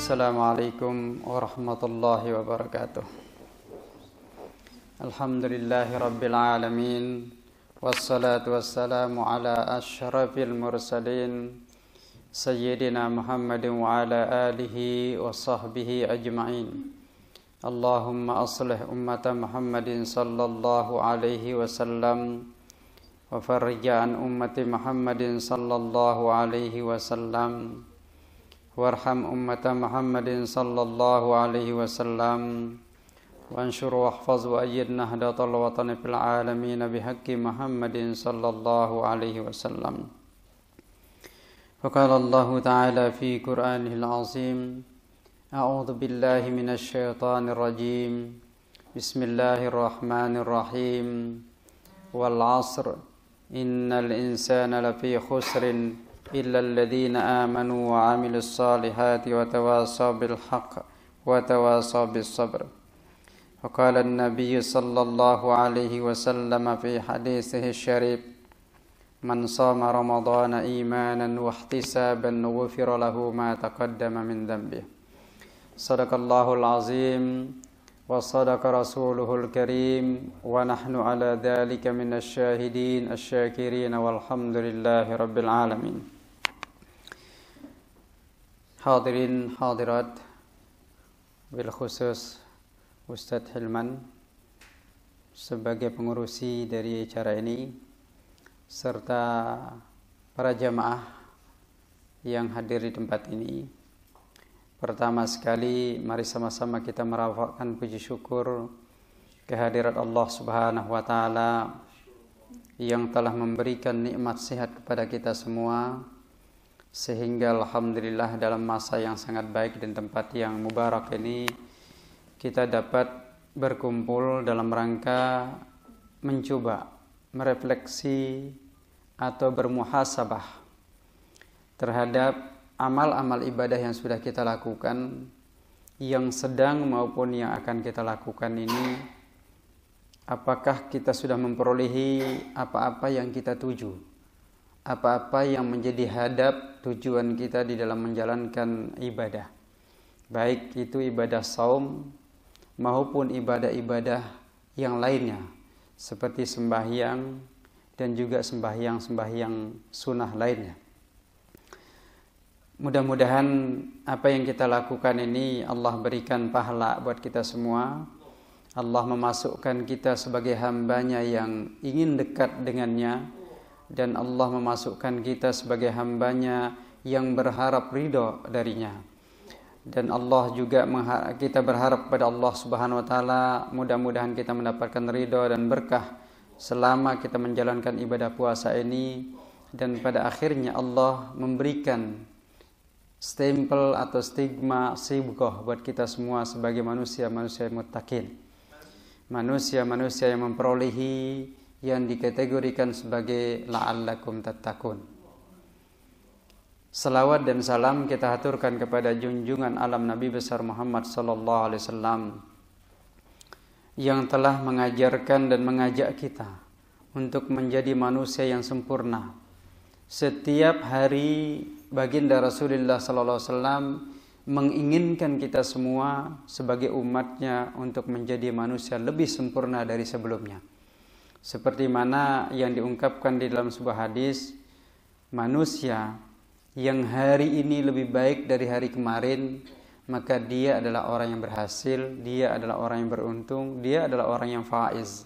Assalamualaikum warahmatullahi wabarakatuh. Alhamdulillahi rabbil alamin. Wassalatu wassalamu ala asyrafil mursalin Sayyidina Muhammadin wa ala alihi wa sahbihi ajma'in. Allahumma aslih ummata Muhammadin sallallahu alaihi wasallam wa farrija an ummati Muhammadin sallallahu alaihi wasallam warham ummata Muhammadin sallallahu alaihi wasallam wanshur wahfaz wa ayyid nahdatal watani fil alamin bihaqqi Muhammadin sallallahu alaihi wasallam. Faqala Allah ta'ala fi Qur'anil azim, a'udzu billahi minasy syaithanir rajim. Bismillahirrahmanirrahim. Wal 'asr innal insana lafi khusrin إلا الذين آمنوا وعملوا الصالحات وتواصوا بالحق وتواصوا بالصبر. وقال النبي صلى الله عليه وسلم في حديثه الشريف من صام رمضان إيمانا واحتسابا غفر له ما تقدم من ذنبه. صدق الله العظيم وصدق رسوله الكريم ونحن على ذلك من الشاهدين الشاكرين والحمد لله رب العالمين. Hadirin hadirat, bil khusus Ustadz Hilman sebagai pengurusi dari acara ini serta para jamaah yang hadir di tempat ini. Pertama sekali mari sama-sama kita merafakkan puji syukur kehadirat Allah Subhanahu wa taala yang telah memberikan nikmat sehat kepada kita semua, sehingga alhamdulillah dalam masa yang sangat baik dan tempat yang mubarak ini kita dapat berkumpul dalam rangka mencoba merefleksi atau bermuhasabah terhadap amal-amal ibadah yang sudah kita lakukan, yang sedang maupun yang akan kita lakukan ini. Apakah kita sudah memperolehi apa-apa yang kita tuju, apa-apa yang menjadi hadap tujuan kita di dalam menjalankan ibadah, baik itu ibadah saum maupun ibadah-ibadah yang lainnya seperti sembahyang dan juga sembahyang sunnah lainnya. Mudah-mudahan apa yang kita lakukan ini Allah berikan pahala buat kita semua. Allah memasukkan kita sebagai hambanya yang ingin dekat dengannya, dan Allah memasukkan kita sebagai hambanya yang berharap ridho darinya. Dan Allah juga kita berharap kepada Allah Subhanahu wa taala, mudah-mudahan kita mendapatkan ridho dan berkah selama kita menjalankan ibadah puasa ini, dan pada akhirnya Allah memberikan stempel atau stigma sibghah buat kita semua sebagai manusia-manusia muttaqin, manusia-manusia yang memperolehi yang dikategorikan sebagai la'allakum tattaqun. Salawat dan salam kita haturkan kepada junjungan alam Nabi besar Muhammad sallallahu alaihi wasallam yang telah mengajarkan dan mengajak kita untuk menjadi manusia yang sempurna. Setiap hari baginda Rasulullah sallallahu alaihi wasallam menginginkan kita semua sebagai umatnya untuk menjadi manusia lebih sempurna dari sebelumnya. Seperti mana yang diungkapkan di dalam sebuah hadis, manusia yang hari ini lebih baik dari hari kemarin, maka dia adalah orang yang berhasil, dia adalah orang yang beruntung, dia adalah orang yang faiz.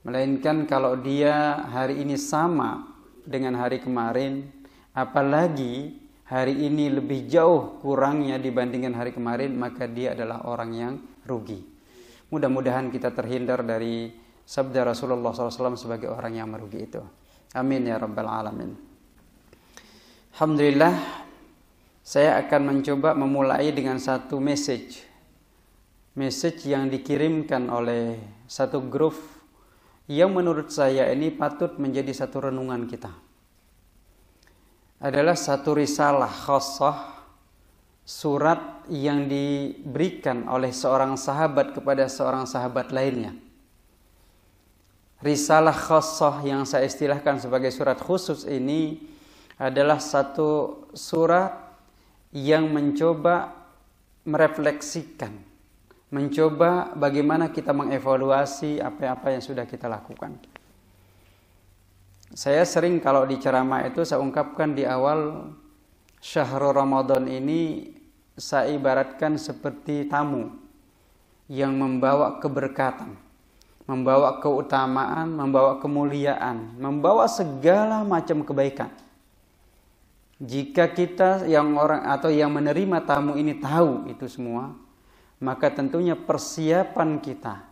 Melainkan kalau dia hari ini sama dengan hari kemarin, apalagi hari ini lebih jauh kurangnya dibandingkan hari kemarin, maka dia adalah orang yang rugi. Mudah-mudahan kita terhindar dari sabda Rasulullah SAW sebagai orang yang merugi itu. Amin ya rabbal alamin. Alhamdulillah, saya akan mencoba memulai dengan satu message yang dikirimkan oleh satu grup yang menurut saya ini patut menjadi satu renungan kita. Adalah satu risalah khassah, surat yang diberikan oleh seorang sahabat kepada seorang sahabat lainnya. Risalah khassah yang saya istilahkan sebagai surat khusus ini adalah satu surat yang mencoba merefleksikan, mencoba bagaimana kita mengevaluasi apa-apa yang sudah kita lakukan. Saya sering kalau di ceramah itu saya ungkapkan di awal, syahrul Ramadan ini saya ibaratkan seperti tamu yang membawa keberkatan, membawa keutamaan, membawa kemuliaan, membawa segala macam kebaikan. Jika kita yang orang atau yang menerima tamu ini tahu itu semua, maka tentunya persiapan kita,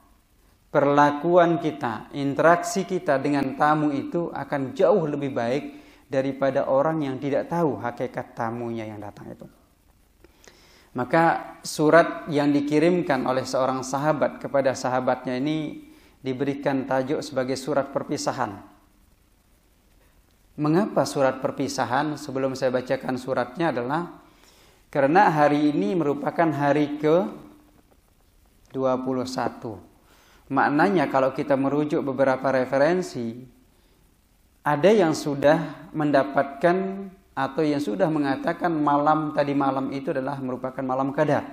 perlakuan kita, interaksi kita dengan tamu itu akan jauh lebih baik daripada orang yang tidak tahu hakikat tamunya yang datang itu. Maka surat yang dikirimkan oleh seorang sahabat kepada sahabatnya ini diberikan tajuk sebagai surat perpisahan. Mengapa surat perpisahan? Sebelum saya bacakan suratnya adalah karena hari ini merupakan hari ke-21. Maknanya kalau kita merujuk beberapa referensi, ada yang sudah mendapatkan atau yang sudah mengatakan malam itu adalah merupakan malam qadar.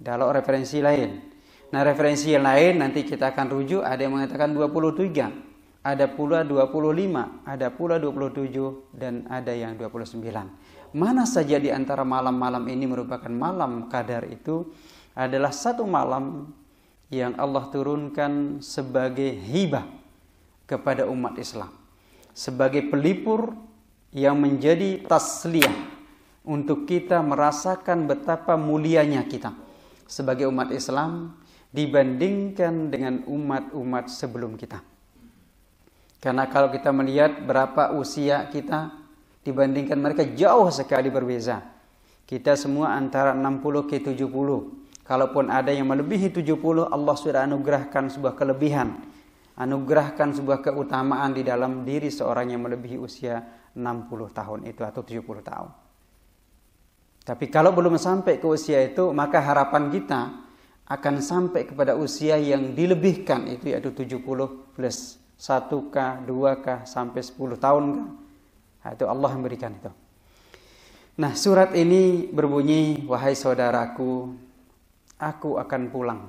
Dalam referensi lain. Nah, referensi yang lain nanti kita akan rujuk, ada yang mengatakan 23. Ada pula 25, ada pula 27, dan ada yang 29. Mana saja di antara malam-malam ini merupakan malam qadar itu adalah satu malam yang Allah turunkan sebagai hibah kepada umat Islam. Sebagai pelipur yang menjadi tasliyah untuk kita merasakan betapa mulianya kita sebagai umat Islam dibandingkan dengan umat-umat sebelum kita. Karena kalau kita melihat berapa usia kita dibandingkan mereka jauh sekali berbeza. Kita semua antara 60 ke 70. Kalaupun ada yang melebihi 70, Allah sudah anugerahkan sebuah kelebihan. Anugerahkan sebuah keutamaan di dalam diri seorang yang melebihi usia 60 tahun itu atau 70 tahun. Tapi kalau belum sampai ke usia itu, maka harapan kita akan sampai kepada usia yang dilebihkan itu yaitu 70 plus 1K, 2K, sampai 10 tahun. Nah, itu Allah memberikan itu. Nah, surat ini berbunyi, wahai saudaraku, aku akan pulang.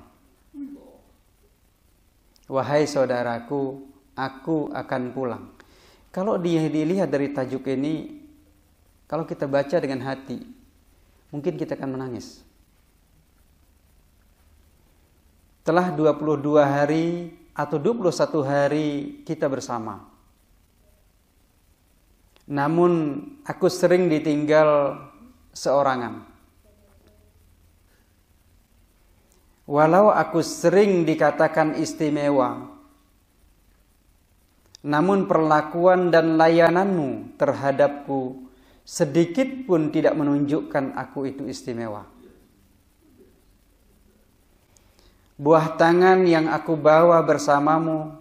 Wahai saudaraku, aku akan pulang. Kalau dilihat dari tajuk ini, kalau kita baca dengan hati, mungkin kita akan menangis. Telah 22 hari atau 21 hari kita bersama. Namun aku sering ditinggal seorangan. Walau aku sering dikatakan istimewa, namun perlakuan dan layananmu terhadapku sedikit pun tidak menunjukkan aku itu istimewa. Buah tangan yang aku bawa bersamamu,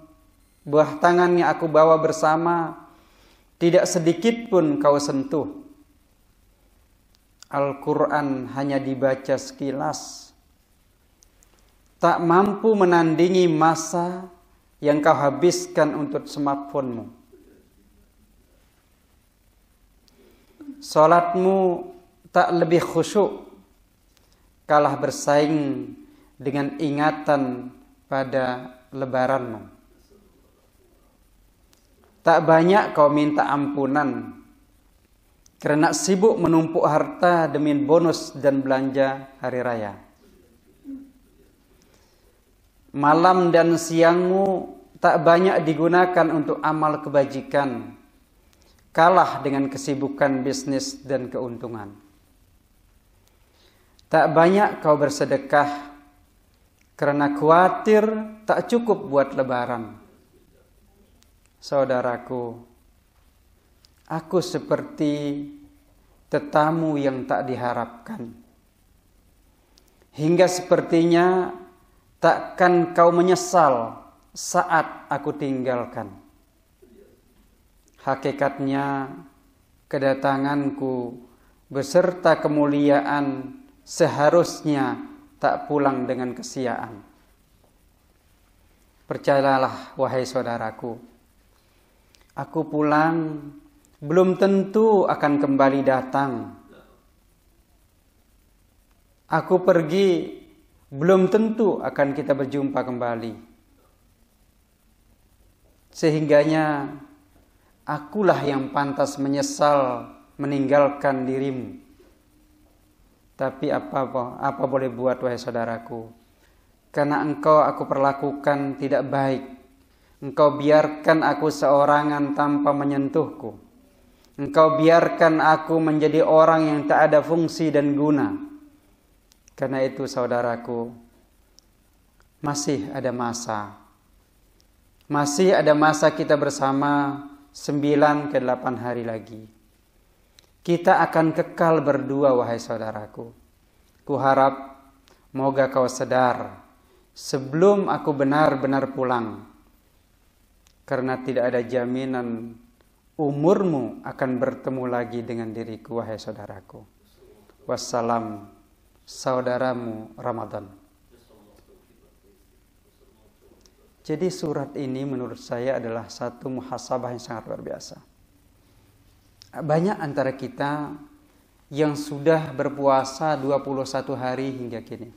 buah tangan yang aku bawa bersama, tidak sedikit pun kau sentuh. Al-Quran hanya dibaca sekilas. Tak mampu menandingi masa yang kau habiskan untuk smartphone-mu. Salatmu tak lebih khusyuk, kalah bersaing dengan ingatan pada lebaranmu. Tak banyak kau minta ampunan karena sibuk menumpuk harta demi bonus dan belanja hari raya. Malam dan siangmu tak banyak digunakan untuk amal kebajikan, kalah dengan kesibukan bisnis dan keuntungan. Tak banyak kau bersedekah karena khawatir tak cukup buat lebaran. Saudaraku, aku seperti tetamu yang tak diharapkan. Hingga sepertinya takkan kau menyesal saat aku tinggalkan. Hakikatnya kedatanganku beserta kemuliaan seharusnya tak pulang dengan kesiaan. Percayalah wahai saudaraku, aku pulang belum tentu akan kembali datang. Aku pergi, belum tentu akan kita berjumpa kembali. Sehingganya akulah yang pantas menyesal meninggalkan dirimu. Tapi apa boleh buat, wahai saudaraku, karena engkau aku perlakukan tidak baik. Engkau biarkan aku seorangan tanpa menyentuhku. Engkau biarkan aku menjadi orang yang tak ada fungsi dan guna. Karena itu saudaraku, masih ada masa. Masih ada masa kita bersama 9 ke 8 hari lagi. Kita akan kekal berdua, wahai saudaraku. Kuharap moga kau sadar sebelum aku benar-benar pulang. Karena tidak ada jaminan umurmu akan bertemu lagi dengan diriku, wahai saudaraku. Wassalam, saudaramu Ramadan. Jadi surat ini menurut saya adalah satu muhasabah yang sangat luar biasa. Banyak antara kita yang sudah berpuasa 21 hari hingga kini.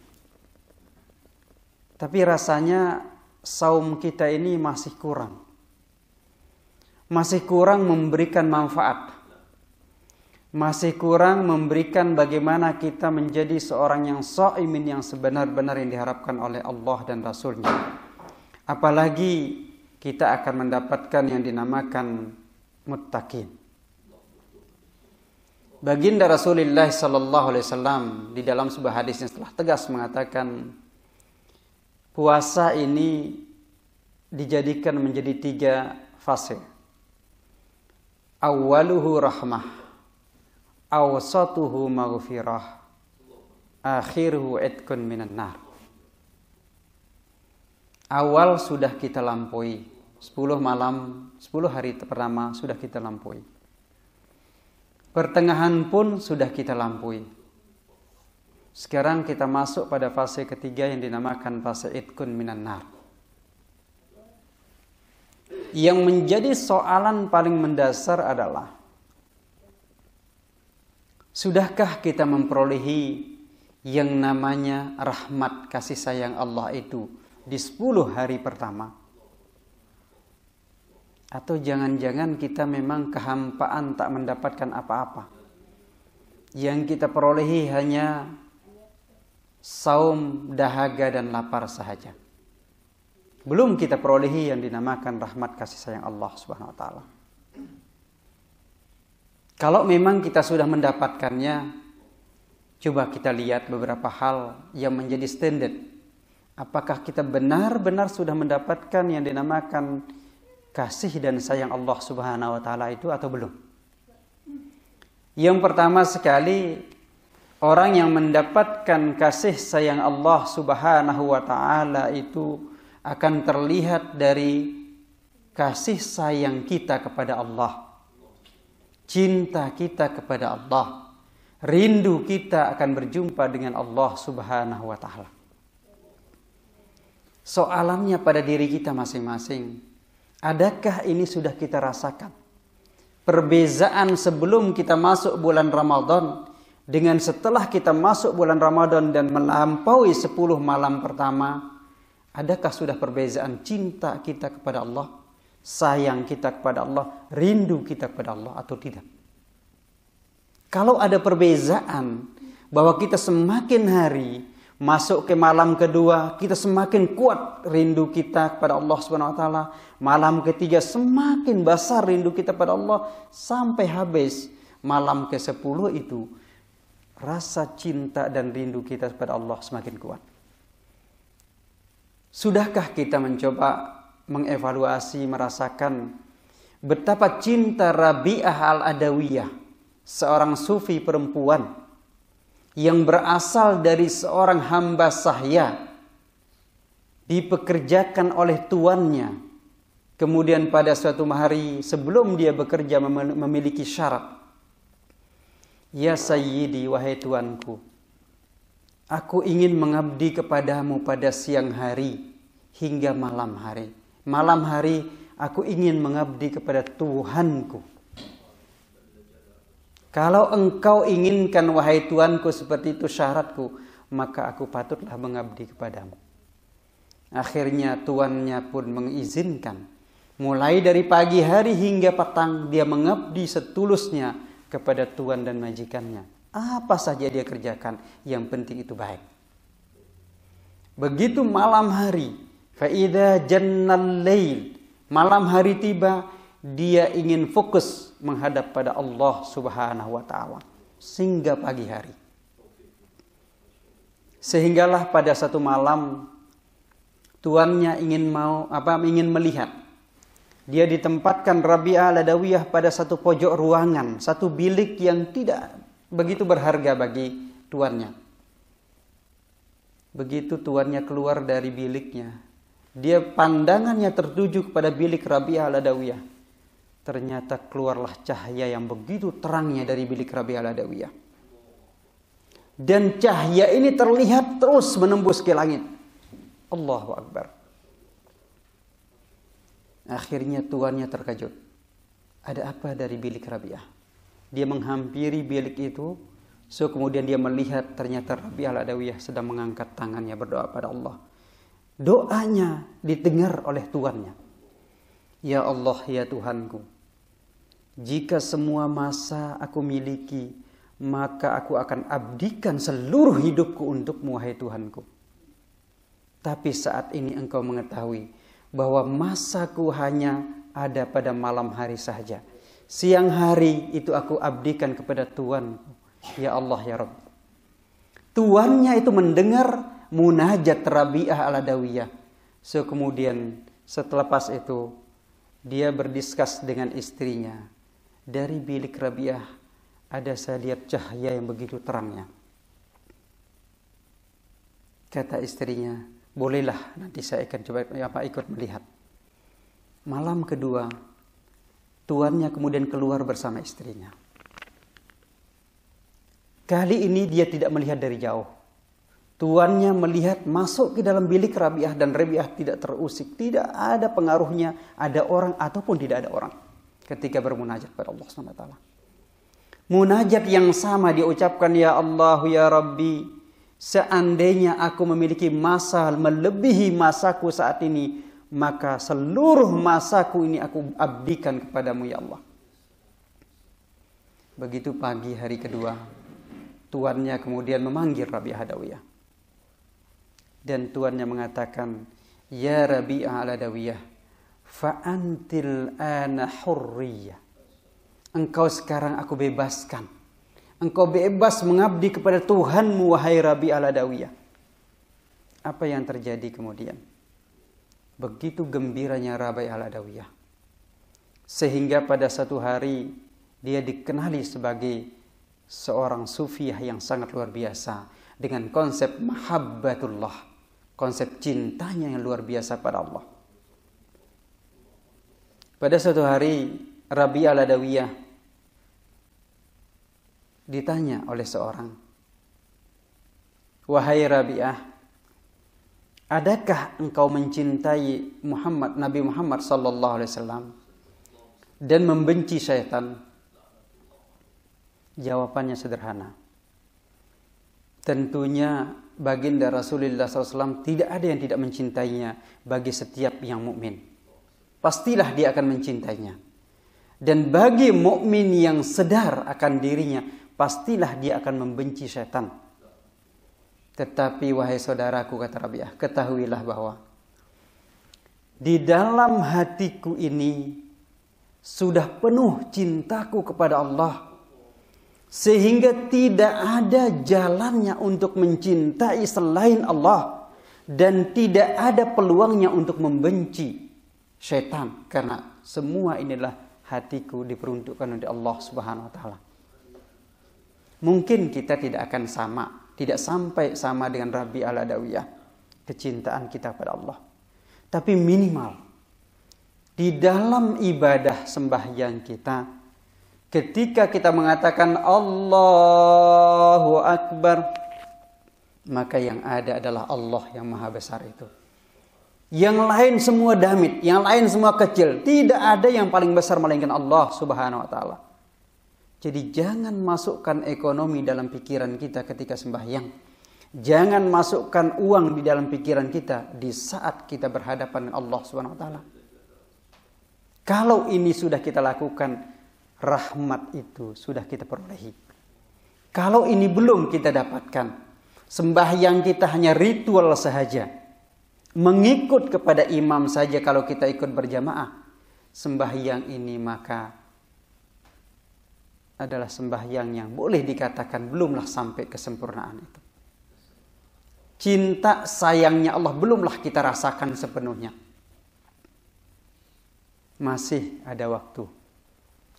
Tapi rasanya saum kita ini masih kurang. Masih kurang memberikan manfaat. Masih kurang memberikan bagaimana kita menjadi seorang yang shaimin yang sebenar-benar yang diharapkan oleh Allah dan Rasul-Nya. Apalagi kita akan mendapatkan yang dinamakan muttaqin. Baginda Rasulullah sallallahu alaihi wasallam di dalam sebuah hadis yang telah tegas mengatakan puasa ini dijadikan menjadi 3 fase. Awwaluhu rahmah, awsatuhu maghfirah, akhiruhu itqun minan nar. Awal sudah kita lampaui, 10 malam, 10 hari pertama sudah kita lampaui. Pertengahan pun sudah kita lampaui. Sekarang kita masuk pada fase ketiga yang dinamakan fase itqun minan nar. Yang menjadi soalan paling mendasar adalah, sudahkah kita memperolehi yang namanya rahmat kasih sayang Allah itu di 10 hari pertama? Atau jangan-jangan kita memang kehampaan tak mendapatkan apa-apa. Yang kita perolehi hanya saum, dahaga dan lapar sahaja. Belum kita perolehi yang dinamakan rahmat kasih sayang Allah Subhanahu wa taala. Kalau memang kita sudah mendapatkannya, coba kita lihat beberapa hal yang menjadi standar. Apakah kita benar-benar sudah mendapatkan yang dinamakan kasih dan sayang Allah Subhanahu wa taala itu atau belum? Yang pertama sekali, orang yang mendapatkan kasih sayang Allah Subhanahu wa taala itu akan terlihat dari kasih sayang kita kepada Allah, cinta kita kepada Allah, rindu kita akan berjumpa dengan Allah Subhanahu wa taala. Soalannya pada diri kita masing-masing, adakah ini sudah kita rasakan? Perbezaan sebelum kita masuk bulan Ramadan dengan setelah kita masuk bulan Ramadan dan melampaui 10 malam pertama, adakah sudah perbezaan cinta kita kepada Allah, sayang kita kepada Allah, rindu kita kepada Allah atau tidak? Kalau ada perbezaan bahwa kita semakin hari masuk ke malam kedua, kita semakin kuat rindu kita kepada Allah Subhanahu wa taala. Malam ketiga semakin besar rindu kita pada Allah sampai habis malam ke-10 itu rasa cinta dan rindu kita kepada Allah semakin kuat. Sudahkah kita mencoba mengevaluasi, merasakan betapa cinta Rabi'ah al-Adawiyah, seorang sufi perempuan yang berasal dari seorang hamba sahya, dipekerjakan oleh tuannya. Kemudian pada suatu hari sebelum dia bekerja memiliki syarat. Ya Sayyidi, wahai tuanku, aku ingin mengabdi kepadamu pada siang hari hingga malam hari. Malam hari aku ingin mengabdi kepada Tuhanku. Kalau engkau inginkan, wahai tuanku, seperti itu syaratku, maka aku patutlah mengabdi kepadamu. Akhirnya tuannya pun mengizinkan. Mulai dari pagi hari hingga petang dia mengabdi setulusnya kepada tuan dan majikannya. Apa saja dia kerjakan, yang penting itu baik. Begitu malam hari, faida jannal lail, malam hari tiba, dia ingin fokus menghadap pada Allah Subhanahu wa taala sehingga pagi hari. Sehinggalah pada satu malam tuannya ingin melihat. Dia ditempatkan Rabi'ah al-Adawiyah pada satu pojok ruangan, satu bilik yang tidak begitu berharga bagi tuannya. Begitu tuannya keluar dari biliknya, dia pandangannya tertuju kepada bilik Rabi'ah al-Adawiyah. Ternyata keluarlah cahaya yang begitu terangnya dari bilik Rabi'ah al-Adawiyah. Dan cahaya ini terlihat terus menembus ke langit. Allahu Akbar. Akhirnya tuannya terkejut. Ada apa dari bilik Rabi'ah? Dia menghampiri bilik itu. Kemudian dia melihat ternyata Rabi'ah al-Adawiyah sedang mengangkat tangannya berdoa pada Allah. Doanya didengar oleh tuannya. Ya Allah, ya Tuhanku, jika semua masa aku miliki, maka aku akan abdikan seluruh hidupku untukmu, wahai Tuhanku. Tapi saat ini engkau mengetahui bahwa masaku hanya ada pada malam hari saja. Siang hari itu aku abdikan kepada Tuanku. Ya Allah, ya Rabb. Tuannya itu mendengar munajat Rabi'ah al-Adawiyah. Kemudian setelah pas itu dia berdiskus dengan istrinya. Dari bilik Rabi'ah ada saya lihat cahaya yang begitu terangnya. Kata istrinya, bolehlah nanti saya akan coba ikut melihat. Malam kedua, tuannya kemudian keluar bersama istrinya. Kali ini dia tidak melihat dari jauh. Tuannya melihat masuk ke dalam bilik Rabi'ah dan Rabi'ah tidak terusik. Tidak ada pengaruhnya ada orang ataupun tidak ada orang ketika bermunajat pada Allah SWT. Munajat yang sama dia ucapkan, ya Allah, ya Rabbi, seandainya aku memiliki masa melebihi masaku saat ini, maka seluruh masaku ini aku abdikan kepadamu, ya Allah. Begitu pagi hari kedua, tuannya kemudian memanggil Rabi'ah al-Adawiyah. Dan tuannya mengatakan, ya Rabi'ah al-Adawiyah, fa'antil ana hurriyah. Engkau sekarang aku bebaskan. Engkau bebas mengabdi kepada Tuhanmu, wahai Rabi'ah al-Adawiyah. Apa yang terjadi kemudian? Begitu gembiranya Rabi'ah al-Adawiyah, sehingga pada satu hari dia dikenali sebagai seorang sufiah yang sangat luar biasa dengan konsep mahabbatullah, konsep cintanya yang luar biasa pada Allah. Pada suatu hari Rabi'ah al-Adawiyah ditanya oleh seorang, wahai Rabi'ah, adakah engkau mencintai Nabi Muhammad sallallahu alaihi wasallam dan membenci syaitan? Jawabannya sederhana. Tentunya baginda Rasulullah SAW tidak ada yang tidak mencintainya bagi setiap yang mukmin. Pastilah dia akan mencintainya. Dan bagi mukmin yang sadar akan dirinya, pastilah dia akan membenci syaitan. Tetapi wahai saudaraku, kata Rabi'ah, ketahuilah bahwa di dalam hatiku ini sudah penuh cintaku kepada Allah, sehingga tidak ada jalannya untuk mencintai selain Allah, dan tidak ada peluangnya untuk membenci syaitan, karena semua inilah hatiku diperuntukkan oleh Allah Subhanahu wa taala. Mungkin kita tidak akan sama, tidak sampai sama dengan Rabi'ah al-Adawiyah kecintaan kita pada Allah, tapi minimal di dalam ibadah sembahyang kita, ketika kita mengatakan Allahu Akbar, maka yang ada adalah Allah yang maha besar itu. Yang lain semua damit, yang lain semua kecil. Tidak ada yang paling besar melainkan Allah Subhanahu wa taala. Jadi jangan masukkan ekonomi dalam pikiran kita ketika sembahyang. Jangan masukkan uang di dalam pikiran kita di saat kita berhadapan dengan Allah Subhanahu wa taala. Kalau ini sudah kita lakukan, rahmat itu sudah kita perolehi. Kalau ini belum kita dapatkan, sembahyang kita hanya ritual saja, mengikut kepada imam saja kalau kita ikut berjamaah, sembahyang ini maka adalah sembahyang yang boleh dikatakan belumlah sampai kesempurnaan itu. Cinta sayangnya Allah belumlah kita rasakan sepenuhnya. Masih ada waktu.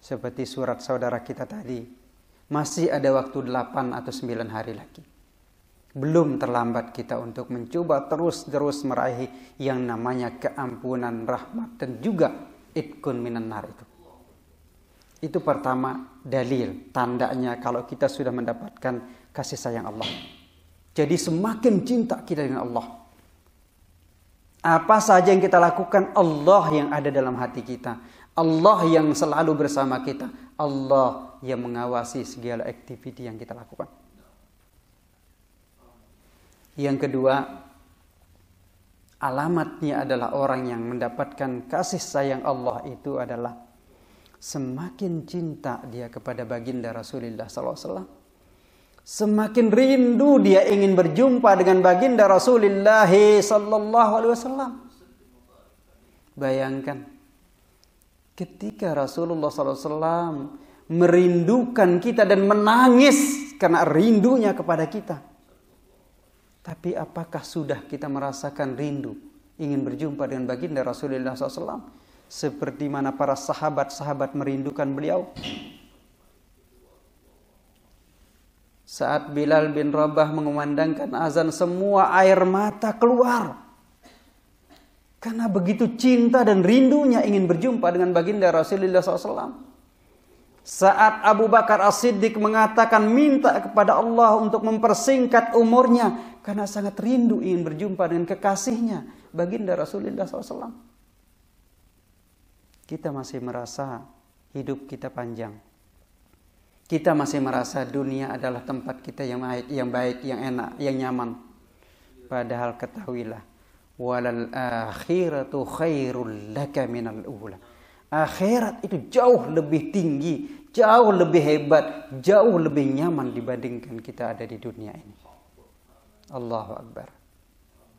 Seperti surat saudara kita tadi. Masih ada waktu 8 atau 9 hari lagi. Belum terlambat kita untuk mencoba terus meraih yang namanya keampunan, rahmat, dan juga itkun minan nar itu. Itu pertama dalil, tandanya kalau kita sudah mendapatkan kasih sayang Allah. Jadi semakin cinta kita dengan Allah. Apa saja yang kita lakukan, Allah yang ada dalam hati kita. Allah yang selalu bersama kita. Allah yang mengawasi segala aktiviti yang kita lakukan. Yang kedua, alamatnya adalah orang yang mendapatkan kasih sayang Allah itu adalah semakin cinta dia kepada baginda Rasulullah SAW. Semakin rindu dia ingin berjumpa dengan baginda Rasulullah SAW. Bayangkan, ketika Rasulullah SAW merindukan kita dan menangis karena rindunya kepada kita. Tapi apakah sudah kita merasakan rindu ingin berjumpa dengan baginda Rasulullah SAW? Seperti mana para sahabat-sahabat merindukan beliau. Saat Bilal bin Rabah mengumandangkan azan, semua air mata keluar. Karena begitu cinta dan rindunya ingin berjumpa dengan baginda Rasulullah SAW. Saat Abu Bakar As-Siddiq mengatakan minta kepada Allah untuk mempersingkat umurnya. Karena sangat rindu ingin berjumpa dengan kekasihnya, baginda Rasulullah SAW. Kita masih merasa hidup kita panjang. Kita masih merasa dunia adalah tempat kita yang baik, yang enak, yang nyaman. Padahal ketahuilah, walal akhiratu khairul laka minal ula. Akhirat itu jauh lebih tinggi, jauh lebih hebat, jauh lebih nyaman dibandingkan kita ada di dunia ini. Allahu Akbar.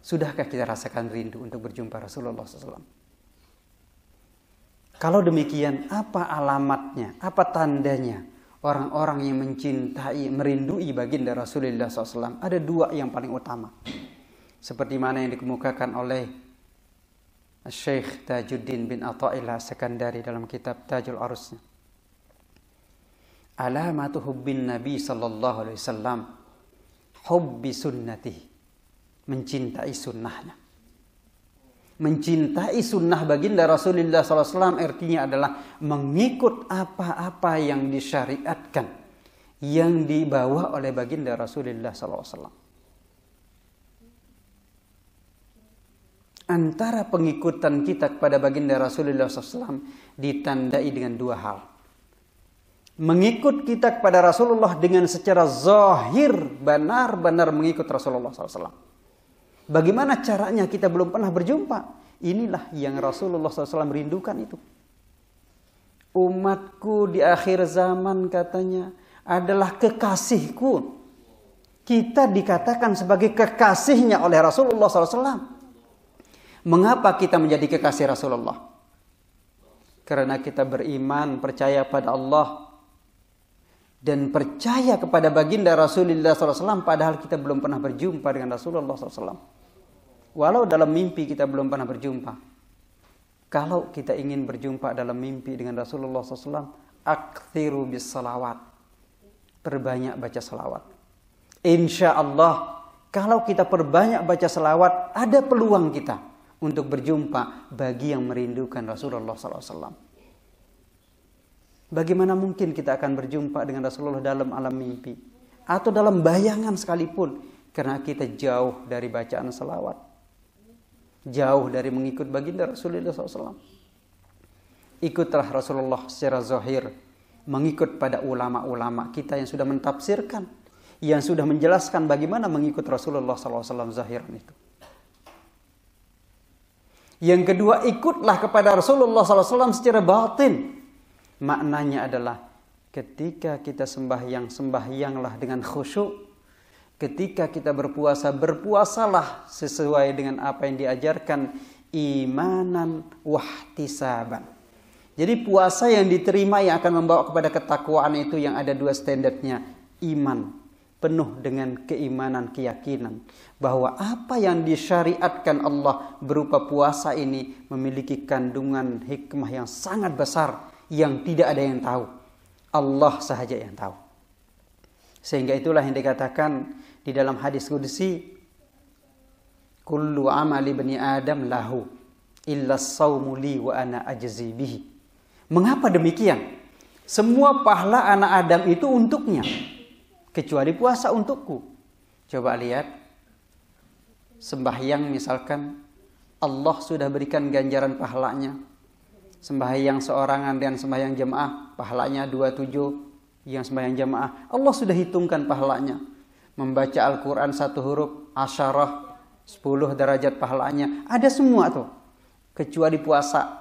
Sudahkah kita rasakan rindu untuk berjumpa Rasulullah SAW? Kalau demikian, apa alamatnya, apa tandanya orang-orang yang mencintai, merindui baginda Rasulullah SAW? Ada dua yang paling utama. Seperti mana yang dikemukakan oleh Syekh Tajuddin bin Atha'illah Sekandari dalam kitab Tajul Arusnya. Alamatu hubbin Nabi sallallahu alaihi wasallam hubbi sunnatih, mencintai sunnahnya. Mencintai sunnah baginda Rasulullah SAW artinya adalah mengikut apa-apa yang disyariatkan, yang dibawa oleh baginda Rasulullah SAW. Antara pengikutan kita kepada baginda Rasulullah SAW ditandai dengan dua hal. Mengikut kita kepada Rasulullah dengan secara zahir, benar-benar mengikut Rasulullah SAW. Bagaimana caranya kita belum pernah berjumpa? Inilah yang Rasulullah SAW rindukan itu. Umatku di akhir zaman katanya adalah kekasihku. Kita dikatakan sebagai kekasihnya oleh Rasulullah SAW. Mengapa kita menjadi kekasih Rasulullah? Karena kita beriman, percaya pada Allah, dan percaya kepada baginda Rasulullah SAW, padahal kita belum pernah berjumpa dengan Rasulullah SAW. Walau dalam mimpi kita belum pernah berjumpa. Kalau kita ingin berjumpa dalam mimpi dengan Rasulullah SAW, aktsiru bis salawat. Perbanyak baca salawat. Insya Allah, kalau kita perbanyak baca salawat, ada peluang kita untuk berjumpa bagi yang merindukan Rasulullah SAW. Bagaimana mungkin kita akan berjumpa dengan Rasulullah dalam alam mimpi atau dalam bayangan sekalipun, karena kita jauh dari bacaan salawat, jauh dari mengikut baginda Rasulullah SAW. Ikutlah Rasulullah secara zahir, mengikut pada ulama-ulama kita yang sudah mentafsirkan, yang sudah menjelaskan bagaimana mengikut Rasulullah SAW zahiran itu. Yang kedua, ikutlah kepada Rasulullah SAW secara batin. Maknanya adalah ketika kita sembahyang, sembahyanglah dengan khusyuk. Ketika kita berpuasa, berpuasalah sesuai dengan apa yang diajarkan, imanan wahtisaban. Jadi puasa yang diterima yang akan membawa kepada ketakwaan itu yang ada dua standarnya. Iman, penuh dengan keimanan, keyakinan bahwa apa yang disyariatkan Allah berupa puasa ini memiliki kandungan hikmah yang sangat besar yang tidak ada yang tahu. Allah sahaja yang tahu. Sehingga itulah yang dikatakan di dalam hadis qudsi, kullu amali bani Adam lahu illa as-saumu li wa ana ajzi bihi. Mengapa demikian? Semua pahala anak Adam itu untuknya, kecuali puasa untukku. Coba lihat, sembahyang misalkan Allah sudah berikan ganjaran pahalanya. Sembahyang seorangan dan sembahyang jemaah pahalanya 27, yang sembahyang jemaah Allah sudah hitungkan pahalanya. Membaca Al-Quran 1 huruf, 10 derajat pahalanya. Ada semua tuh. Kecuali puasa.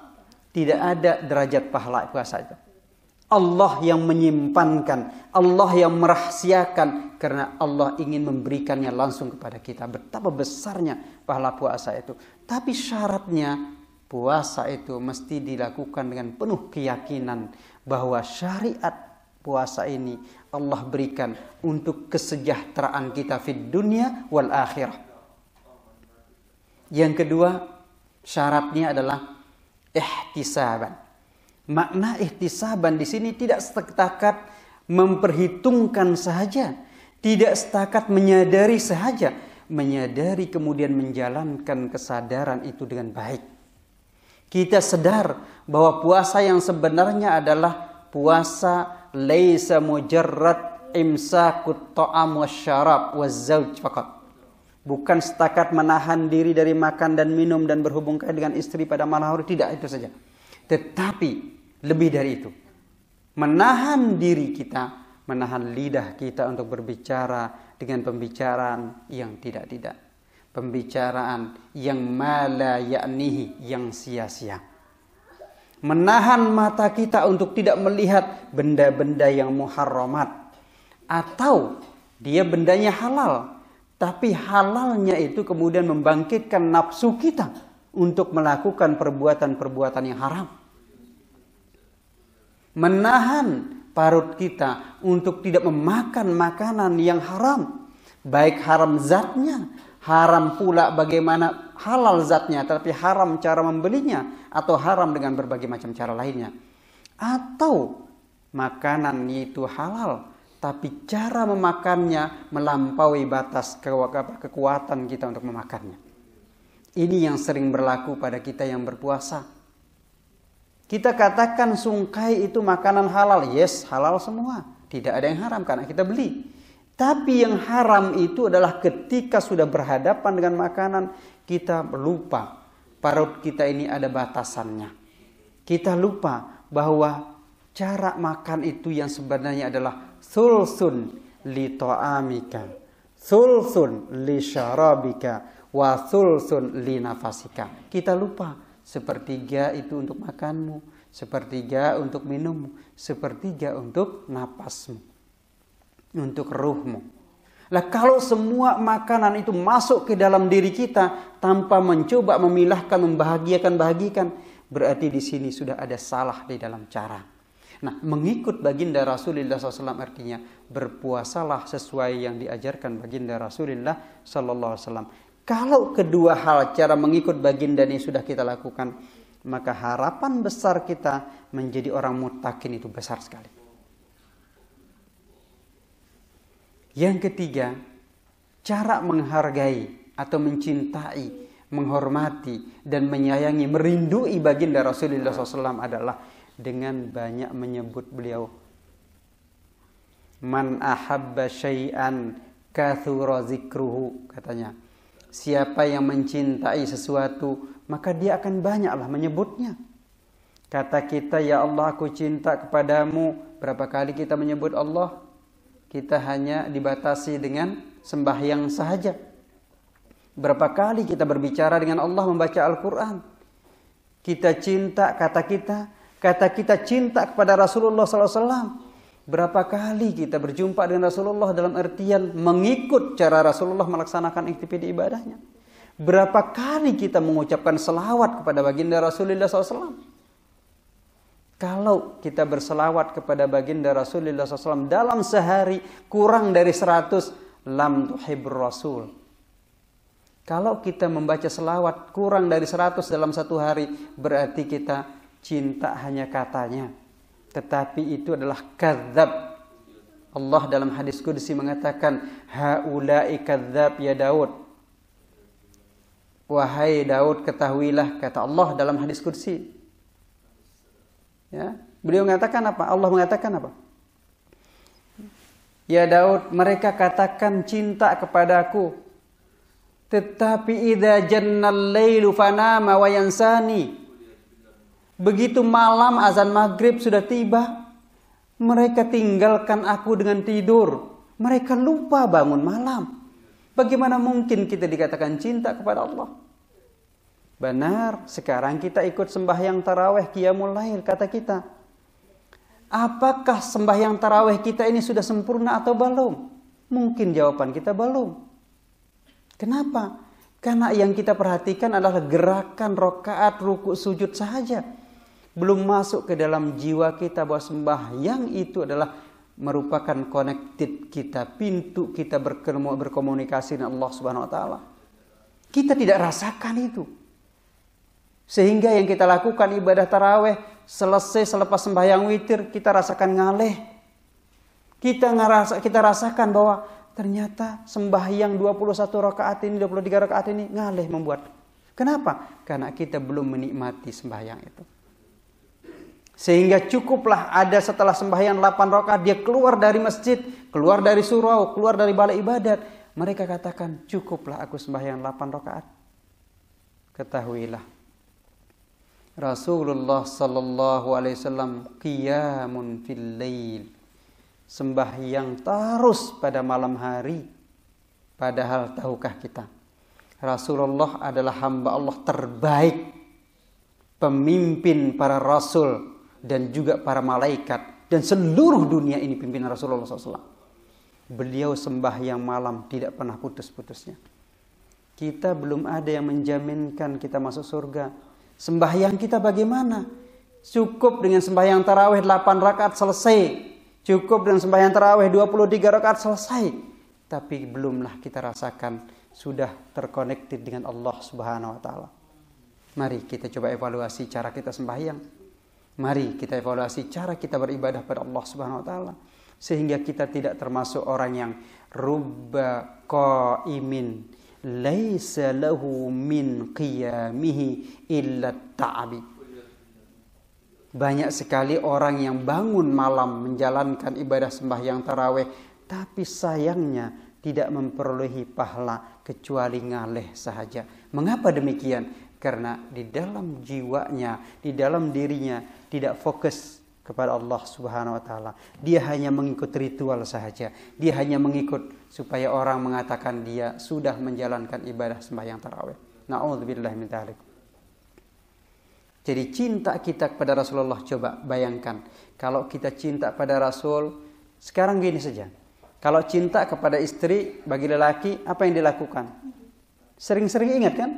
Tidak ada derajat pahala puasa itu. Allah yang menyimpankan. Allah yang merahasiakan. Karena Allah ingin memberikannya langsung kepada kita. Betapa besarnya pahala puasa itu. Tapi syaratnya puasa itu mesti dilakukan dengan penuh keyakinan. Bahwa syariat puasa ini Allah berikan untuk kesejahteraan kita fid dunia wal akhirah. Yang kedua, syaratnya adalah ihtisaban. Makna ihtisaban di sini tidak setakat memperhitungkan saja, tidak setakat menyadari saja, menyadari kemudian menjalankan kesadaran itu dengan baik. Kita sadar bahwa puasa yang sebenarnya adalah puasa laisa mujarrad imsakut ta'am wasyarab wazzauj faqat. Bukan setakat menahan diri dari makan dan minum dan berhubung dengan istri pada malam hari, tidak itu saja. Tetapi lebih dari itu. Menahan diri kita, menahan lidah kita untuk berbicara dengan pembicaraan yang tidak-tidak. Pembicaraan yang mala ya'nihi, yang sia-sia. Menahan mata kita untuk tidak melihat benda-benda yang muharramat. Atau dia bendanya halal. Tapi halalnya itu kemudian membangkitkan nafsu kita untuk melakukan perbuatan-perbuatan yang haram. Menahan parut kita untuk tidak memakan makanan yang haram. Baik haram zatnya, haram pula bagaimana halal zatnya, tapi haram cara membelinya, atau haram dengan berbagai macam cara lainnya. Atau makanan itu halal, tapi cara memakannya melampaui batas kekuatan kita untuk memakannya. Ini yang sering berlaku pada kita yang berpuasa. Kita katakan sungkai itu makanan halal. Yes, halal semua. Tidak ada yang haram karena kita beli. Tapi yang haram itu adalah ketika sudah berhadapan dengan makanan, kita lupa parut kita ini ada batasannya. Kita lupa bahwa cara makan itu yang sebenarnya adalah thulthun li ta'amika, thulthun li syarabika, wa thulthun li nafasika. Kita lupa sepertiga itu untuk makanmu, sepertiga untuk minummu, sepertiga untuk napasmu, untuk ruhmu. Lah kalau semua makanan itu masuk ke dalam diri kita tanpa mencoba memilahkan, membahagiakan, berarti di sini sudah ada salah di dalam cara. Nah, mengikut baginda Rasulullah SAW artinya berpuasalah sesuai yang diajarkan baginda Rasulullah SAW. Kalau kedua hal cara mengikut baginda ini sudah kita lakukan, maka harapan besar kita menjadi orang muttaqin itu besar sekali. Yang ketiga, cara menghargai atau mencintai, menghormati dan menyayangi, merindui baginda Rasulullah SAW adalah dengan banyak menyebut beliau. Man ahabba syai'an kathura zikruhu, katanya. Siapa yang mencintai sesuatu, maka dia akan banyaklah menyebutnya. Kata kita, ya Allah aku cinta kepadamu. Berapa kali kita menyebut Allah? kita hanya dibatasi dengan sembahyang sahaja. Berapa kali kita berbicara dengan Allah membaca Al-Quran. Kita cinta kata kita cinta kepada Rasulullah SAW. Berapa kali kita berjumpa dengan Rasulullah dalam artian mengikut cara Rasulullah melaksanakan aktivitas ibadahnya. Berapa kali kita mengucapkan selawat kepada baginda Rasulullah SAW. Kalau kita berselawat kepada baginda Rasulullah SAW dalam sehari kurang dari 100, lam tuhibbur Rasul. Kalau kita membaca selawat kurang dari 100 dalam satu hari, berarti kita cinta hanya katanya. Tetapi itu adalah kadzab. Allah dalam hadis qudsi mengatakan, haula'i kadzab ya Daud. Wahai Daud, ketahuilah, kata Allah dalam hadis qudsi. Ya, beliau mengatakan apa? Allah mengatakan apa? Ya Daud, mereka katakan cinta kepadaku, tetapi idza jannal lailu fanama wa yansani. Begitu malam azan maghrib sudah tiba, mereka tinggalkan aku dengan tidur. Mereka lupa bangun malam. Bagaimana mungkin kita dikatakan cinta kepada Allah? Benar, sekarang kita ikut sembahyang tarawih qiyamul lail, kata kita. Apakah sembahyang tarawih kita ini sudah sempurna atau belum? Mungkin jawaban kita belum. Kenapa? Karena yang kita perhatikan adalah gerakan rakaat, ruku, sujud saja. Belum masuk ke dalam jiwa kita bahwa sembahyang itu adalah merupakan connected kita, pintu kita berkomunikasi dengan Allah Subhanahu wa taala. Kita tidak rasakan itu. Sehingga yang kita lakukan ibadah tarawih selesai selepas sembahyang witir, kita rasakan ngaleh. Kita rasakan bahwa ternyata sembahyang 21 rakaat ini, 23 rakaat ini ngaleh membuat. Kenapa? Karena kita belum menikmati sembahyang itu. Sehingga cukuplah ada setelah sembahyang 8 rakaat dia keluar dari masjid, keluar dari surau, keluar dari balai ibadat. Mereka katakan, cukuplah aku sembahyang 8 rakaat. Ketahuilah, Rasulullah sallallahu alaihi wasallam qiyamun fil lail, sembahyang terus pada malam hari. Padahal tahukah kita, Rasulullah adalah hamba Allah terbaik, pemimpin para rasul dan juga para malaikat, dan seluruh dunia ini pimpinan Rasulullah SAW. Beliau sembahyang malam tidak pernah putus-putusnya. Kita belum ada yang menjaminkan kita masuk surga. Sembahyang kita bagaimana? Cukup dengan sembahyang tarawih 8 rakaat selesai. Cukup dengan sembahyang tarawih 23 rakaat selesai. Tapi belumlah kita rasakan sudah terkonektif dengan Allah Subhanahu wa taala. Mari kita coba evaluasi cara kita sembahyang. Mari kita evaluasi cara kita beribadah pada Allah Subhanahu wa taala, sehingga kita tidak termasuk orang yang rubba qaimin laisa lahu min qiyamihi illa ta'abi. Banyak sekali orang yang bangun malam menjalankan ibadah sembahyang tarawih, tapi sayangnya tidak memperolehi pahala kecuali ngaleh sahaja. Mengapa demikian? Karena di dalam jiwanya, di dalam dirinya tidak fokus kepada Allah Subhanahu wa taala. Dia hanya mengikut ritual saja. Dia hanya mengikut supaya orang mengatakan dia sudah menjalankan ibadah sembahyang tarawih. Na'udzubillahi min dzalik. Jadi cinta kita kepada Rasulullah, coba bayangkan. Kalau kita cinta pada Rasul, sekarang gini saja. Kalau cinta kepada istri bagi lelaki, apa yang dilakukan? Sering-sering ingat kan?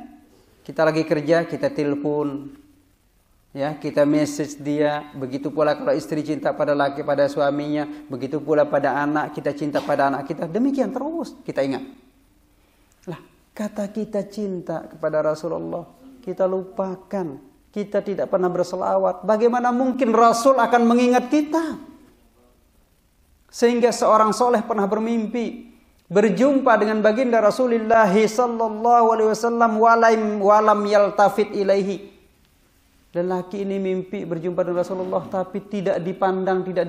Kita lagi kerja, kita telepon, ya, kita message dia. Begitu pula kalau istri cinta pada laki, pada suaminya, begitu pula pada anak, kita cinta pada anak kita. Demikian terus kita ingat. Lah, kata kita cinta kepada Rasulullah, kita lupakan. Kita tidak pernah berselawat. Bagaimana mungkin Rasul akan mengingat kita? Sehingga seorang soleh pernah bermimpi berjumpa dengan baginda Rasulullah sallallahu alaihi wasallam walam yaltafit ilaihi. Lelaki ini mimpi berjumpa dengan Rasulullah tapi tidak dipandang, tidak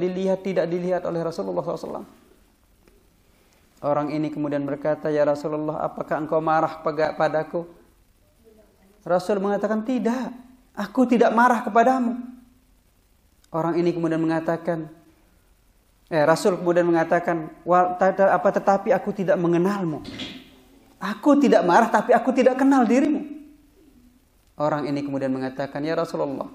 dilihat oleh Rasulullah SAW. Orang ini kemudian berkata, "Ya Rasulullah, apakah engkau marah padaku?" Rasul mengatakan, "Tidak, aku tidak marah kepadamu." Orang ini kemudian mengatakan, Rasul kemudian mengatakan, tetapi aku tidak mengenalmu. Aku tidak marah, tapi aku tidak kenal dirimu. Orang ini kemudian mengatakan, ya Rasulullah,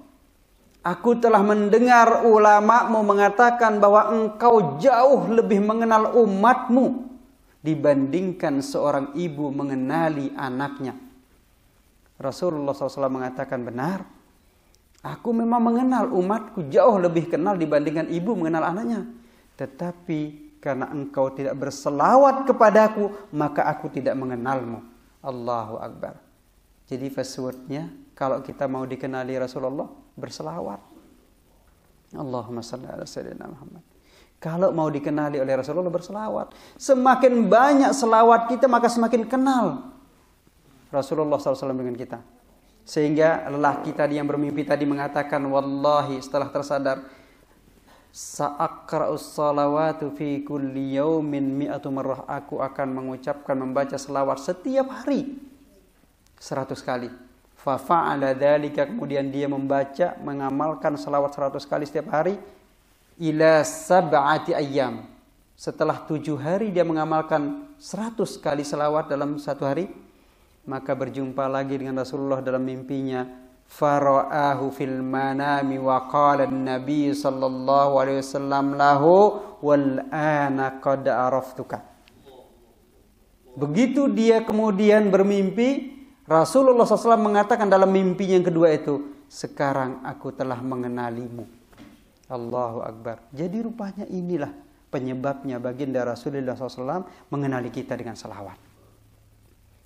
aku telah mendengar ulamamu mengatakan bahwa engkau jauh lebih mengenal umatmu dibandingkan seorang ibu mengenali anaknya. Rasulullah SAW mengatakan, benar. Aku memang mengenal umatku, jauh lebih kenal dibandingkan ibu mengenal anaknya. Tetapi karena engkau tidak berselawat kepadaku, maka aku tidak mengenalmu. Allahu Akbar. Jadi passwordnya, kalau kita mau dikenali Rasulullah, berselawat. Allahumma salli ala sayyidina Muhammad. Kalau mau dikenali oleh Rasulullah, berselawat. Semakin banyak selawat kita, maka semakin kenal Rasulullah SAW dengan kita. Sehingga lelaki tadi yang bermimpi tadi mengatakan, wallahi, setelah tersadar, sa'akra'us salawatu fi kulli yaumin mi'atu marrah. Aku akan mengucapkan, membaca selawat setiap hari 100 kali. Fa fa'ala dzalika, kemudian dia membaca, mengamalkan selawat 100 kali setiap hari, ila sab'ati ayyam. Setelah 7 hari dia mengamalkan 100 kali selawat dalam 1 hari, maka berjumpa lagi dengan Rasulullah dalam mimpinya. Fara'ahu fil manami wa qala an-nabi sallallahu alaihi wasallam lahu wal ana qad araftuka. Begitu dia kemudian bermimpi, Rasulullah SAW mengatakan dalam mimpi yang kedua itu, sekarang aku telah mengenalimu. Allahu Akbar. Jadi rupanya inilah penyebabnya baginda Rasulullah SAW mengenali kita dengan salawat.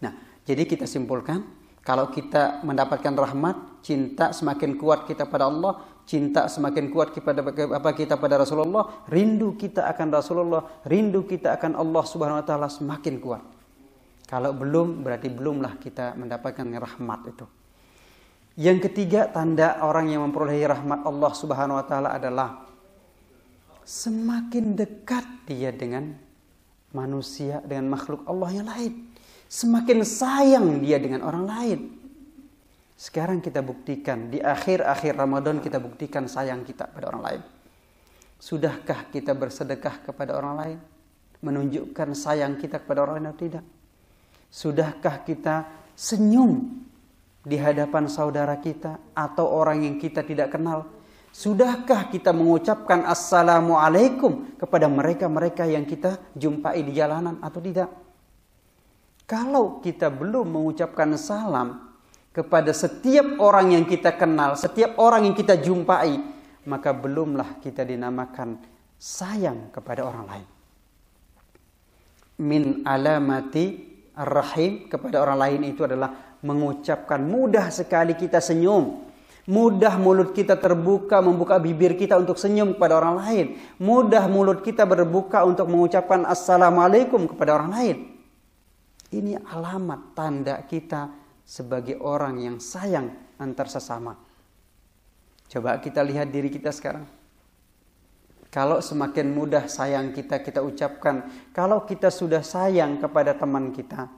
Nah, jadi kita simpulkan, kalau kita mendapatkan rahmat, cinta semakin kuat kita pada Allah, cinta semakin kuat kita pada Rasulullah, rindu kita akan Rasulullah, rindu kita akan Allah Subhanahu wa taala semakin kuat. Kalau belum, berarti belumlah kita mendapatkan rahmat itu. Yang ketiga, tanda orang yang memperolehi rahmat Allah Subhanahu wa taala adalah semakin dekat dia dengan manusia, dengan makhluk Allah yang lain. Semakin sayang dia dengan orang lain. Sekarang kita buktikan, di akhir-akhir Ramadan kita buktikan sayang kita pada orang lain. Sudahkah kita bersedekah kepada orang lain? Menunjukkan sayang kita kepada orang lain atau tidak? Sudahkah kita senyum di hadapan saudara kita atau orang yang kita tidak kenal? Sudahkah kita mengucapkan assalamualaikum kepada mereka-mereka yang kita jumpai di jalanan atau tidak? Kalau kita belum mengucapkan salam kepada setiap orang yang kita kenal, setiap orang yang kita jumpai, maka belumlah kita dinamakan sayang kepada orang lain. Min alamati ar-rahim, kepada orang lain itu adalah mengucapkan, mudah sekali kita senyum. Mudah mulut kita terbuka, membuka bibir kita untuk senyum kepada orang lain. Mudah mulut kita berbuka untuk mengucapkan assalamualaikum kepada orang lain. Ini alamat tanda kita sebagai orang yang sayang antar sesama. Coba kita lihat diri kita sekarang. Kalau semakin mudah sayang kita ucapkan, kalau kita sudah sayang kepada teman kita,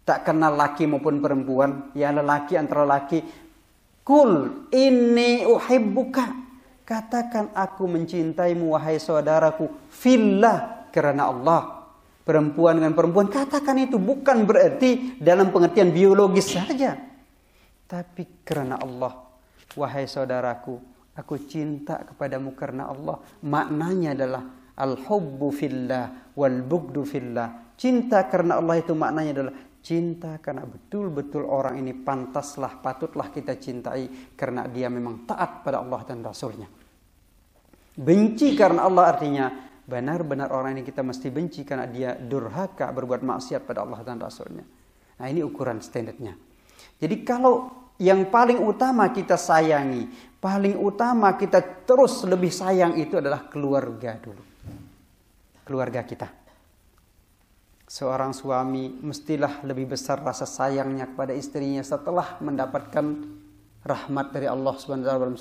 tak kenal laki maupun perempuan, ya lelaki antara laki, kul inni uhibbuka, katakan aku mencintaimu wahai saudaraku, fillah, karena Allah. Perempuan dengan perempuan, katakan itu, bukan berarti dalam pengertian biologis saja, tapi karena Allah. Wahai saudaraku, aku cinta kepadamu karena Allah. Maknanya adalah al-hubbu fillah wal bugdu fillah. Cinta karena Allah itu maknanya adalah cinta karena betul-betul orang ini pantaslah, patutlah kita cintai karena dia memang taat pada Allah dan Rasulnya. Benci karena Allah artinya benar-benar orang ini kita mesti benci karena dia durhaka, berbuat maksiat pada Allah dan Rasulnya. Nah, ini ukuran standarnya. Jadi kalau yang paling utama kita sayangi, paling utama kita terus lebih sayang itu adalah keluarga dulu. Keluarga kita. Seorang suami mestilah lebih besar rasa sayangnya kepada istrinya setelah mendapatkan rahmat dari Allah SWT dalam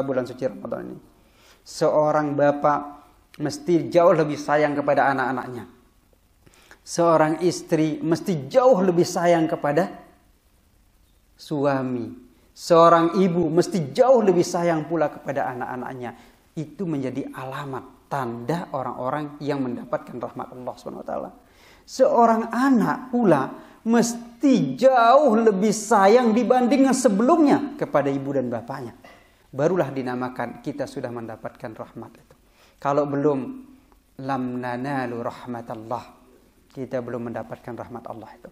bulan suci Ramadan ini. Seorang bapak mesti jauh lebih sayang kepada anak-anaknya. Seorang istri mesti jauh lebih sayang kepada suami. Seorang ibu mesti jauh lebih sayang pula kepada anak-anaknya. Itu menjadi alamat tanda orang-orang yang mendapatkan rahmat Allah SWT. Seorang anak pula mesti jauh lebih sayang dibandingkan sebelumnya kepada ibu dan bapaknya. Barulah dinamakan kita sudah mendapatkan rahmat itu. Kalau belum, lam nanalu rahmatallah. Kita belum mendapatkan rahmat Allah itu.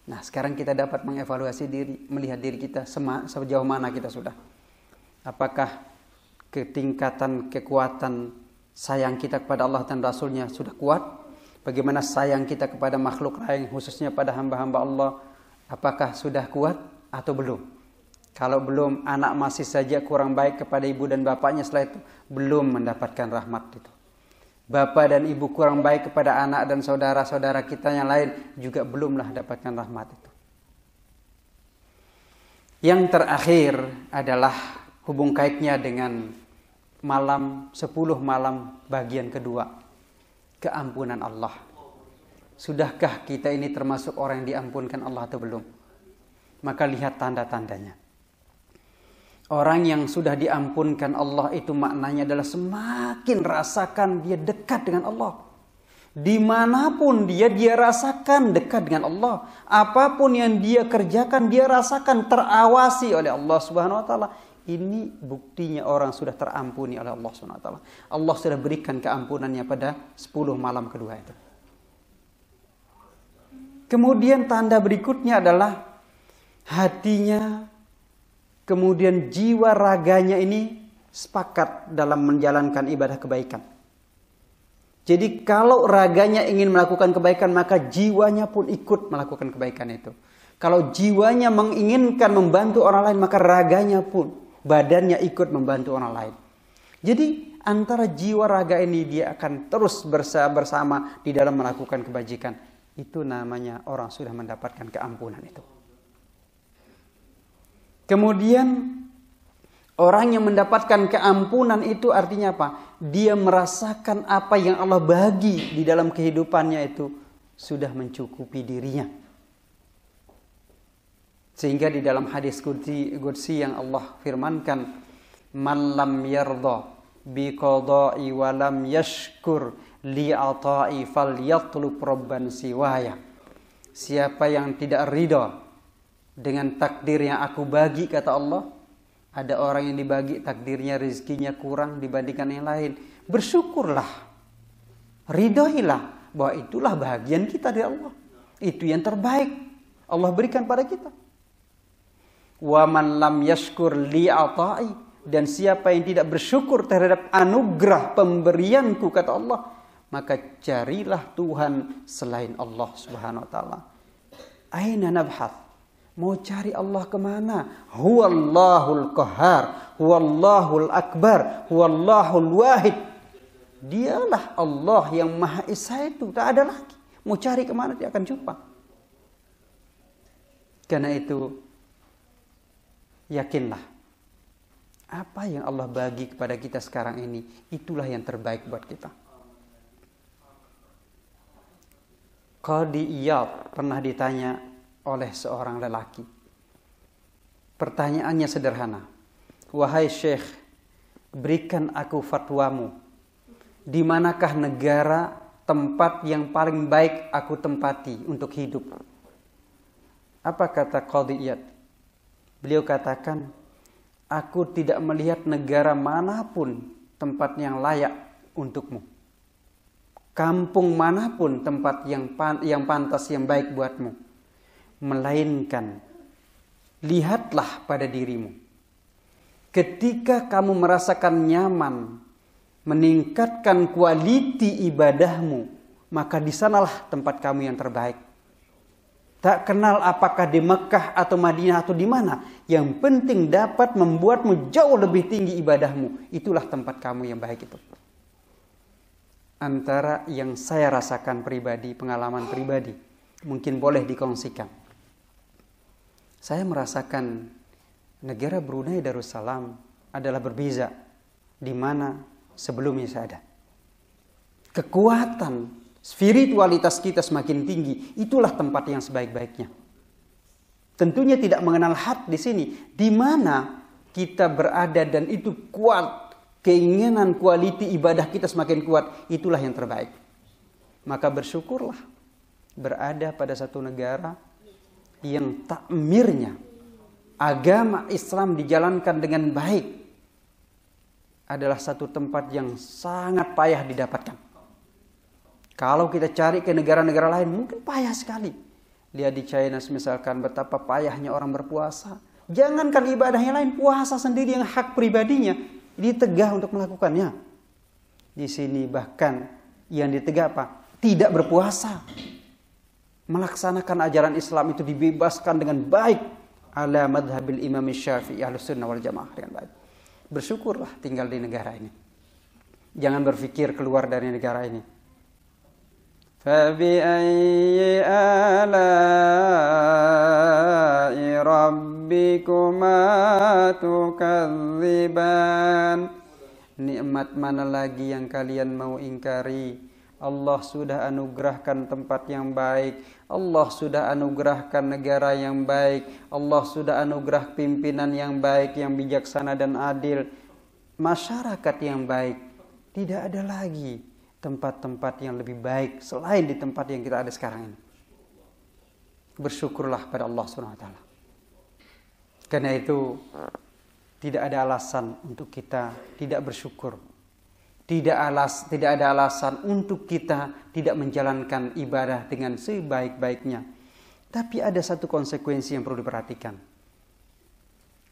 Nah, sekarang kita dapat mengevaluasi diri, melihat diri kita sejauh mana kita sudah. Apakah ketingkatan kekuatan sayang kita kepada Allah dan Rasulnya sudah kuat? Bagaimana sayang kita kepada makhluk lain, khususnya pada hamba-hamba Allah, apakah sudah kuat atau belum? Kalau belum, anak masih saja kurang baik kepada ibu dan bapaknya, setelah itu belum mendapatkan rahmat itu. Bapak dan ibu kurang baik kepada anak dan saudara-saudara kita yang lain, juga belumlah dapatkan rahmat itu. Yang terakhir adalah hubung kaitnya dengan malam 10 malam bagian kedua. Keampunan Allah. Sudahkah kita ini termasuk orang yang diampunkan Allah atau belum? Maka lihat tanda-tandanya. Orang yang sudah diampunkan Allah itu maknanya adalah semakin rasakan dia dekat dengan Allah. Dimanapun dia rasakan dekat dengan Allah. Apapun yang dia kerjakan, dia rasakan terawasi oleh Allah Subhanahu Wa Taala. Ini buktinya orang sudah terampuni oleh Allah SWT. Allah sudah berikan keampunannya pada 10 malam kedua itu. Kemudian tanda berikutnya adalah hatinya, kemudian jiwa raganya ini sepakat dalam menjalankan ibadah kebaikan. Jadi kalau raganya ingin melakukan kebaikan, maka jiwanya pun ikut melakukan kebaikan itu. Kalau jiwanya menginginkan membantu orang lain, maka raganya pun, badannya ikut membantu orang lain. Jadi antara jiwa raga ini dia akan terus bersama di dalam melakukan kebajikan. Itu namanya orang sudah mendapatkan keampunan itu. Kemudian orang yang mendapatkan keampunan itu artinya apa? Dia merasakan apa yang Allah bagi di dalam kehidupannya itu sudah mencukupi dirinya. Sehingga di dalam hadis qudsi yang Allah firmankan, man lam yarda bi qada'i wa lam yashkur li ata'i falyatlub rabban siwaya. Siapa yang tidak ridha dengan takdir yang aku bagi, kata Allah, ada orang yang dibagi takdirnya, rezekinya kurang dibandingkan yang lain, bersyukurlah, ridhoilah bahwa itulah bahagian kita dari Allah, itu yang terbaik Allah berikan pada kita. Wa man lam yashkur li ata'i, dan siapa yang tidak bersyukur terhadap anugerah pemberianku, kata Allah, maka carilah Tuhan selain Allah Subhanahu wa taala. Aina nabhath? Mau cari Allah kemana? Huwallahul qahhar, huwallahul akbar, huwallahul wahid. Dialah Allah yang Maha Esa itu, tak ada lagi. Mau cari kemana dia akan jumpa. Karena itu yakinlah, apa yang Allah bagi kepada kita sekarang ini, itulah yang terbaik buat kita. Qadi Iyad pernah ditanya oleh seorang lelaki. Pertanyaannya sederhana. Wahai Syekh, berikan aku fatwamu. Di manakah negara tempat yang paling baik aku tempati untuk hidup? Apa kata Qadi Iyad? Beliau katakan, aku tidak melihat negara manapun tempat yang layak untukmu. Kampung manapun tempat yang pantas, yang baik buatmu. Melainkan, lihatlah pada dirimu. Ketika kamu merasakan nyaman, meningkatkan kualiti ibadahmu, maka di sanalah tempat kamu yang terbaik. Tak kenal apakah di Mekah atau Madinah atau di mana. Yang penting dapat membuatmu jauh lebih tinggi ibadahmu. Itulah tempat kamu yang baik itu. Antara yang saya rasakan pribadi, pengalaman pribadi, mungkin boleh dikongsikan. Saya merasakan negara Brunei Darussalam adalah berbeza di mana sebelumnya saya ada. Kekuatan spiritualitas kita semakin tinggi, itulah tempat yang sebaik-baiknya. Tentunya tidak mengenal had di sini, di mana kita berada dan itu kuat keinginan kualiti ibadah kita semakin kuat, itulah yang terbaik. Maka bersyukurlah berada pada satu negara yang takmirnya agama Islam dijalankan dengan baik, adalah satu tempat yang sangat payah didapatkan. Kalau kita cari ke negara-negara lain mungkin payah sekali. Lihat di China misalkan betapa payahnya orang berpuasa. Jangankan ibadahnya lain, puasa sendiri yang hak pribadinya ditegah untuk melakukannya. Di sini bahkan yang ditegah apa? Tidak berpuasa. Melaksanakan ajaran Islam itu dibebaskan dengan baik. Ala madhabil imam Syafi'i Ahlussunnah wal Jamaah dengan baik. Bersyukurlah tinggal di negara ini. Jangan berpikir keluar dari negara ini. Fabi ayyi ala'i rabbikuma tukadziban. Nikmat mana lagi yang kalian mau ingkari? Allah sudah anugerahkan tempat yang baik. Allah sudah anugerahkan negara yang baik. Allah sudah anugerah pimpinan yang baik, yang bijaksana dan adil. Masyarakat yang baik. Tidak ada lagi tempat-tempat yang lebih baik selain di tempat yang kita ada sekarang ini. Bersyukurlah pada Allah SWT. Karena itu tidak ada alasan untuk kita tidak bersyukur. Tidak ada alasan untuk kita tidak menjalankan ibadah dengan sebaik-baiknya. Tapi ada satu konsekuensi yang perlu diperhatikan.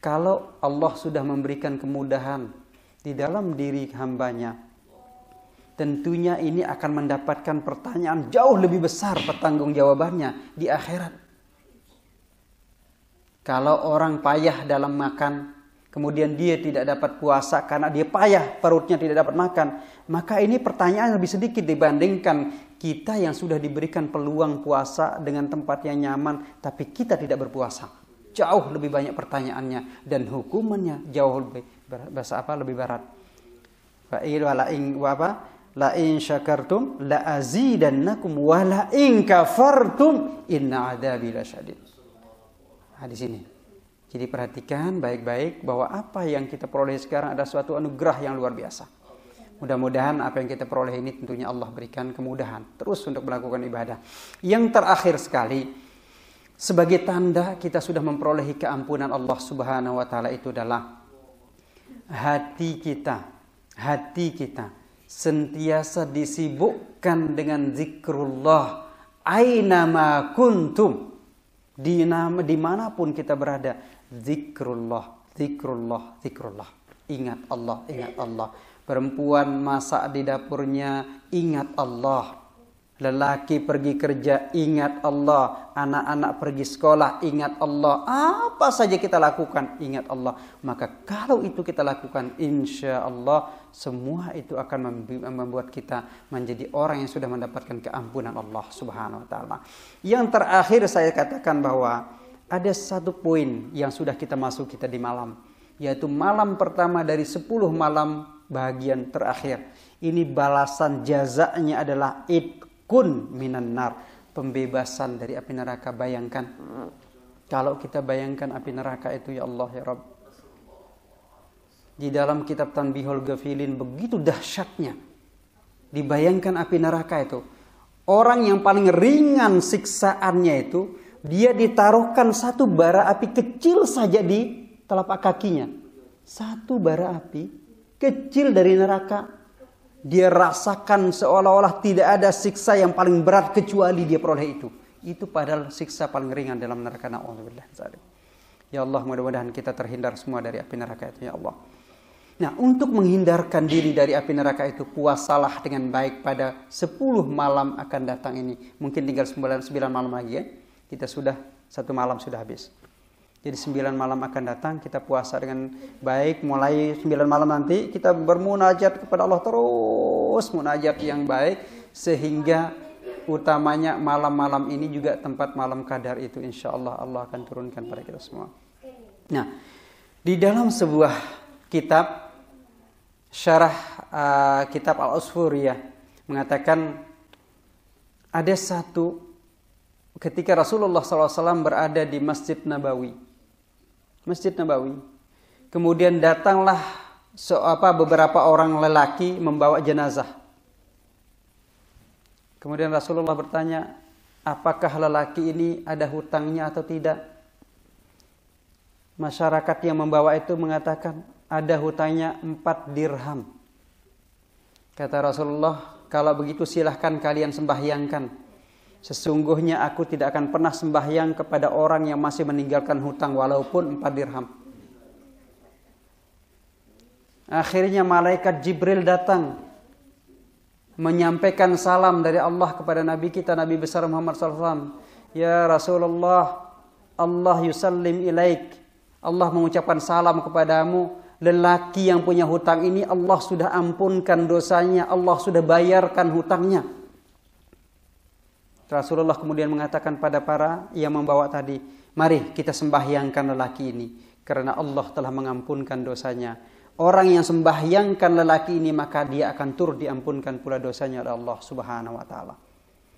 Kalau Allah sudah memberikan kemudahan di dalam diri hambanya, tentunya ini akan mendapatkan pertanyaan jauh lebih besar pertanggungjawabannya di akhirat. Kalau orang payah dalam makan, kemudian dia tidak dapat puasa karena dia payah, perutnya tidak dapat makan, maka ini pertanyaan lebih sedikit dibandingkan kita yang sudah diberikan peluang puasa dengan tempat yang nyaman, tapi kita tidak berpuasa. Jauh lebih banyak pertanyaannya dan hukumannya jauh lebih lebih berat. La in syakartum la azidannakum wa la in kafartum inna adzabi lasyadid. Di sini. Jadi perhatikan baik-baik bahwa apa yang kita peroleh sekarang adalah suatu anugerah yang luar biasa. Mudah-mudahan apa yang kita peroleh ini tentunya Allah berikan kemudahan terus untuk melakukan ibadah. Yang terakhir sekali, sebagai tanda kita sudah memperolehi keampunan Allah Subhanahu wa taala itu adalah hati kita sentiasa disibukkan dengan zikrullah ainama kuntum, dimanapun kita berada. Zikrullah. Ingat Allah. Perempuan masak di dapurnya, ingat Allah. Lelaki pergi kerja, ingat Allah. Anak-anak pergi sekolah, ingat Allah. Apa saja kita lakukan, ingat Allah. Maka kalau itu kita lakukan, insya Allah semua itu akan membuat kita menjadi orang yang sudah mendapatkan keampunan Allah Subhanahu wa taala. Yang terakhir saya katakan bahwa ada satu poin yang sudah kita masuk kita di malam, yaitu malam pertama dari 10 malam bagian terakhir. Ini balasan jazanya adalah kun minan nar, pembebasan dari api neraka. Bayangkan kalau kita bayangkan api neraka itu, ya Allah ya Rabb, di dalam kitab Tanbihul Ghafilin begitu dahsyatnya dibayangkan api neraka itu. Orang yang paling ringan siksaannya itu, dia ditaruhkan satu bara api kecil saja di telapak kakinya. Satu bara api kecil dari neraka, dia rasakan seolah-olah tidak ada siksa yang paling berat kecuali dia peroleh itu. Itu padahal siksa paling ringan dalam neraka. Na'udzubillah. Ya Allah, mudah-mudahan kita terhindar semua dari api neraka itu, ya Allah. Nah, untuk menghindarkan diri dari api neraka itu, puasalah dengan baik pada 10 malam akan datang ini. Mungkin tinggal 9 malam lagi ya. Kita sudah 1 malam sudah habis. Jadi 9 malam akan datang, kita puasa dengan baik. Mulai 9 malam nanti kita bermunajat kepada Allah terus, munajat yang baik, sehingga utamanya malam-malam ini juga tempat malam qadar itu insya Allah Allah akan turunkan pada kita semua. Nah, di dalam sebuah kitab syarah kitab Al-Usfuriyah mengatakan ada satu ketika Rasulullah SAW berada di Masjid Nabawi. Kemudian datanglah beberapa orang lelaki membawa jenazah. Kemudian Rasulullah bertanya, apakah lelaki ini ada hutangnya atau tidak? Masyarakat yang membawa itu mengatakan, ada hutangnya 4 dirham. Kata Rasulullah, kalau begitu silahkan kalian sembahyangkan. Sesungguhnya aku tidak akan pernah sembahyang kepada orang yang masih meninggalkan hutang walaupun 4 dirham. Akhirnya malaikat Jibril datang menyampaikan salam dari Allah kepada Nabi kita, Nabi besar Muhammad SAW. Ya Rasulullah, Allah yusallim ilaik. Allah mengucapkan salam kepadamu. Lelaki yang punya hutang ini Allah sudah ampunkan dosanya, Allah sudah bayarkan hutangnya. Rasulullah kemudian mengatakan pada para yang membawa tadi, mari kita sembahyangkan lelaki ini, karena Allah telah mengampunkan dosanya. Orang yang sembahyangkan lelaki ini, maka dia akan turut diampunkan pula dosanya oleh Allah Subhanahu wa taala.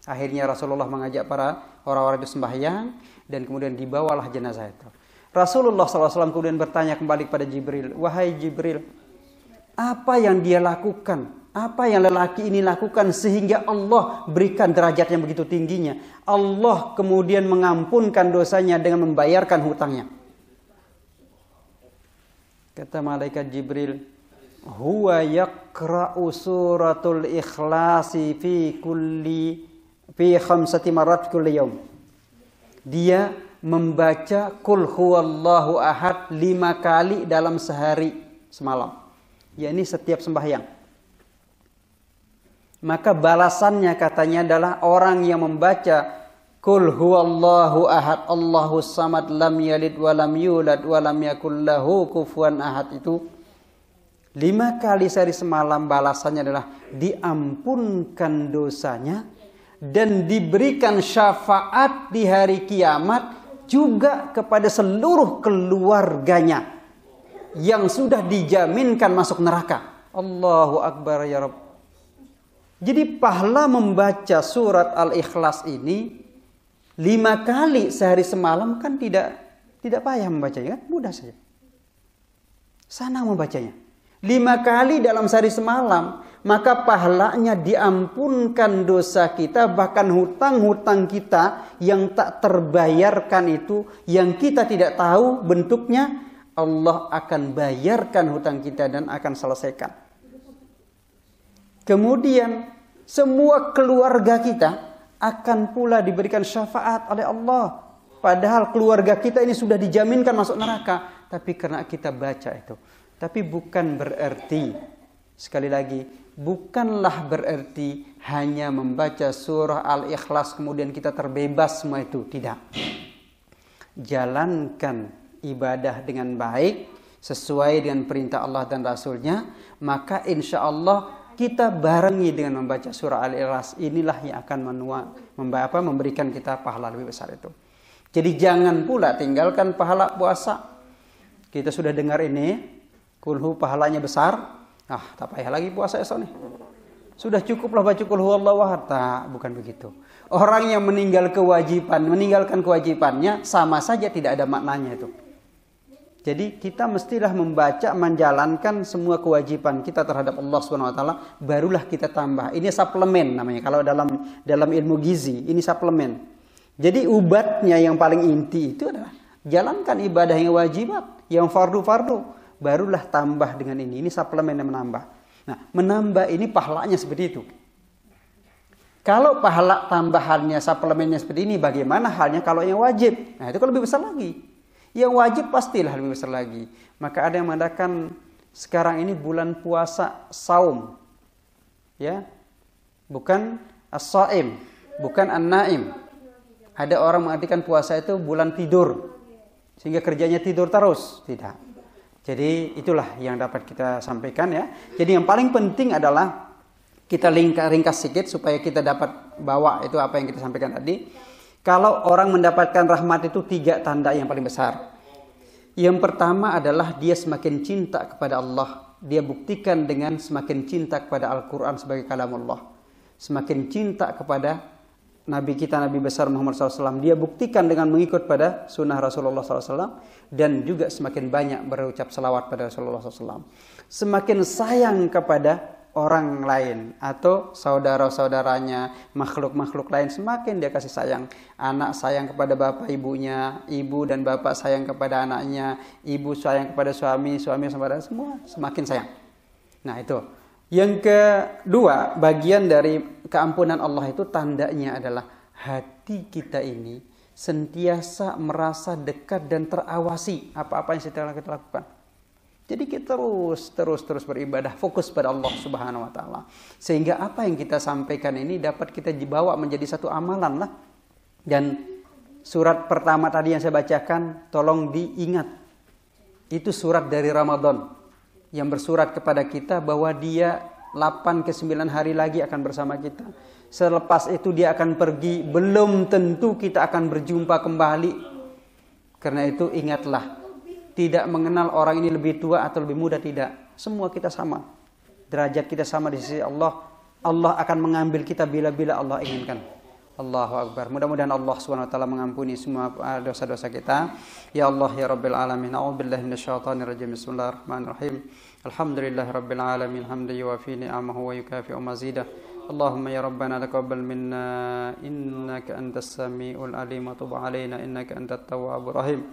Akhirnya Rasulullah mengajak para orang-orang itu sembahyang, dan kemudian dibawalah jenazah itu. Rasulullah SAW kemudian bertanya kembali kepada Jibril, wahai Jibril, apa yang dia lakukan? Apa yang lelaki ini lakukan sehingga Allah berikan derajat yang begitu tingginya? Allah kemudian mengampunkan dosanya dengan membayarkan hutangnya. Kata malaikat Jibril, huwa yaqra'u suratul ikhlasi fi 5 marat kulli yaum. Dia membaca Qul huwallahu ahad 5 kali dalam sehari semalam, yakni setiap sembahyang. Maka balasannya katanya adalah orang yang membaca Qul huwallahu ahad Allahus samad lam yalid wa lam yulad wa lam yakul lahu kufuwan ahad itu 5 kali sehari semalam, balasannya adalah diampunkan dosanya dan diberikan syafaat di hari kiamat juga kepada seluruh keluarganya yang sudah dijaminkan masuk neraka. Allahu Akbar ya Rabb. Jadi pahala membaca surat Al-Ikhlas ini 5 kali sehari semalam kan tidak payah membacanya, kan mudah saja. Senang membacanya. 5 kali dalam sehari semalam, maka pahalanya diampunkan dosa kita, bahkan hutang-hutang kita yang tak terbayarkan itu, yang kita tidak tahu bentuknya, Allah akan bayarkan hutang kita dan akan selesaikan. Kemudian semua keluarga kita akan pula diberikan syafaat oleh Allah. Padahal keluarga kita ini sudah dijaminkan masuk neraka, tapi karena kita baca itu. Tapi bukan berarti, sekali lagi, bukanlah berarti hanya membaca surah Al-Ikhlas kemudian kita terbebas semua itu. Tidak. Jalankan ibadah dengan baik, sesuai dengan perintah Allah dan Rasulnya, maka insya Allah kita barengi dengan membaca surah Al-Ikhlas. Inilah yang akan memberikan kita pahala lebih besar itu. Jadi jangan pula tinggalkan pahala puasa. Kita sudah dengar ini, kulhu pahalanya besar. Tak payah lagi puasa esok nih. Sudah cukuplah baca qul huwallahu ahad. Bukan begitu. Orang yang meninggalkan kewajibannya sama saja tidak ada maknanya itu. Jadi kita mestilah membaca, menjalankan semua kewajiban kita terhadap Allah Subhanahu wa taala, barulah kita tambah. Ini suplemen namanya. Kalau dalam ilmu gizi, ini suplemen. Jadi ubatnya yang paling inti itu adalah jalankan ibadah yang wajibat, yang fardu-fardu. Barulah tambah dengan ini. Ini suplemen yang menambah. Nah, menambah ini pahalanya seperti itu. Kalau pahala tambahannya, suplemennya seperti ini, bagaimana halnya kalau yang wajib? Nah, itu kan lebih besar lagi. Yang wajib pastilah lebih besar lagi. Maka ada yang mengatakan sekarang ini bulan puasa saum. Ya. Bukan as-shaim, bukan an-naim. Ada orang mengartikan puasa itu bulan tidur. Sehingga kerjanya tidur terus. Tidak. Jadi itulah yang dapat kita sampaikan ya. Jadi yang paling penting adalah kita ringkas sedikit supaya kita dapat bawa itu apa yang kita sampaikan tadi. Kalau orang mendapatkan rahmat itu 3 tanda yang paling besar. Yang pertama adalah dia semakin cinta kepada Allah. Dia buktikan dengan semakin cinta kepada Al-Quran sebagai kalamullah. Semakin cinta kepada Nabi kita, Nabi besar Muhammad SAW, dia buktikan dengan mengikut pada sunnah Rasulullah SAW, dan juga semakin banyak berucap salawat pada Rasulullah SAW. Semakin sayang kepada orang lain atau saudara-saudaranya, makhluk-makhluk lain, semakin dia kasih sayang. Anak sayang kepada bapak ibunya, ibu dan bapak sayang kepada anaknya, ibu sayang kepada suami, suami kepada semua, semakin sayang. Nah itu. Yang kedua, bagian dari keampunan Allah itu tandanya adalah hati kita ini sentiasa merasa dekat dan terawasi apa-apa yang sedang kita lakukan. Jadi kita terus beribadah, fokus pada Allah Subhanahu wa taala. Sehingga apa yang kita sampaikan ini dapat kita dibawa menjadi satu amalan lah. Dan surat pertama tadi yang saya bacakan, tolong diingat. Itu surat dari Ramadan yang bersurat kepada kita bahwa dia 8 ke 9 hari lagi akan bersama kita. Selepas itu dia akan pergi, belum tentu kita akan berjumpa kembali. Karena itu ingatlah, tidak mengenal orang ini lebih tua atau lebih muda, tidak. Semua kita sama. Derajat kita sama di sisi Allah. Allah akan mengambil kita bila-bila Allah inginkan. Allahu Akbar. Mudah-mudahan Allah SWT mengampuni semua dosa-dosa kita. Ya Allah ya Rabbil Alamin. A'udzubillahi minasyaitonirrajim. Bismillahirrahmanirrahim. Alhamdulillahi Rabbil Alamin. Hamdan yuwafi ni'amahu wa yukafi'u mazidah. Allahumma ya Rabbana taqabbal minna innaka antas samiul alim wa tub alaina innaka antat tawwabur rahim.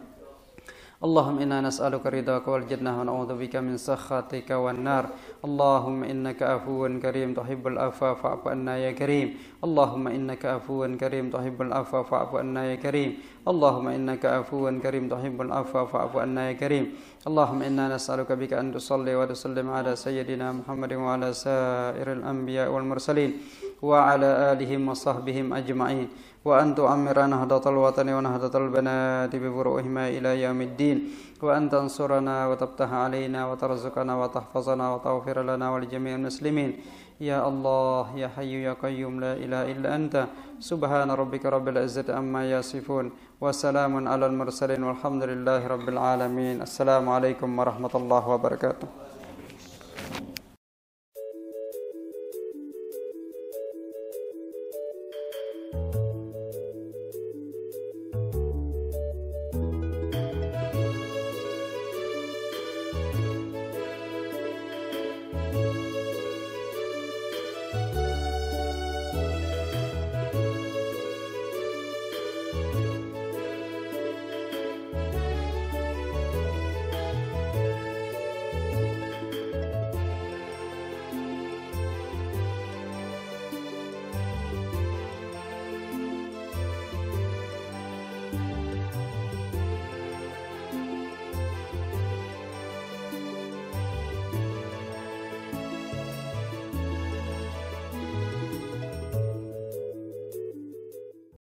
Allahumma inna nas'aluka ridhaka wal jannah wa na'udzubika min sakhatika wan nar. Allahumma innaka afuwun karim tuhibbul afwa fa'fu anna ya karim. Allahumma innaka afuwun karim tuhibbul afwa fa'fu anna ya karim. Allahumma innaka afuwun karim tuhibbul afwa fa'fu anna ya karim. Allahumma inna nas'aluka bika an tusalli wa tusallim ala sayyidina Muhammadin wa ala sa'iril anbiya wal mursalin wa ala alihim wa sahbihim ajma'in. وأن تعمر نهضة الوطن ونهضة البنات بفروعهما إلى يوم الدين وأن تنصرنا وتفتح علينا وترزقنا وتحفظنا وتغفر لنا ولجميع المسلمين يا الله يا حي يا قيوم لا إله إلا أنت سبحان ربك رب العزة عما يصفون وسلام على المرسلين والحمد لله رب العالمين. السلام عليكم ورحمة الله وبركاته.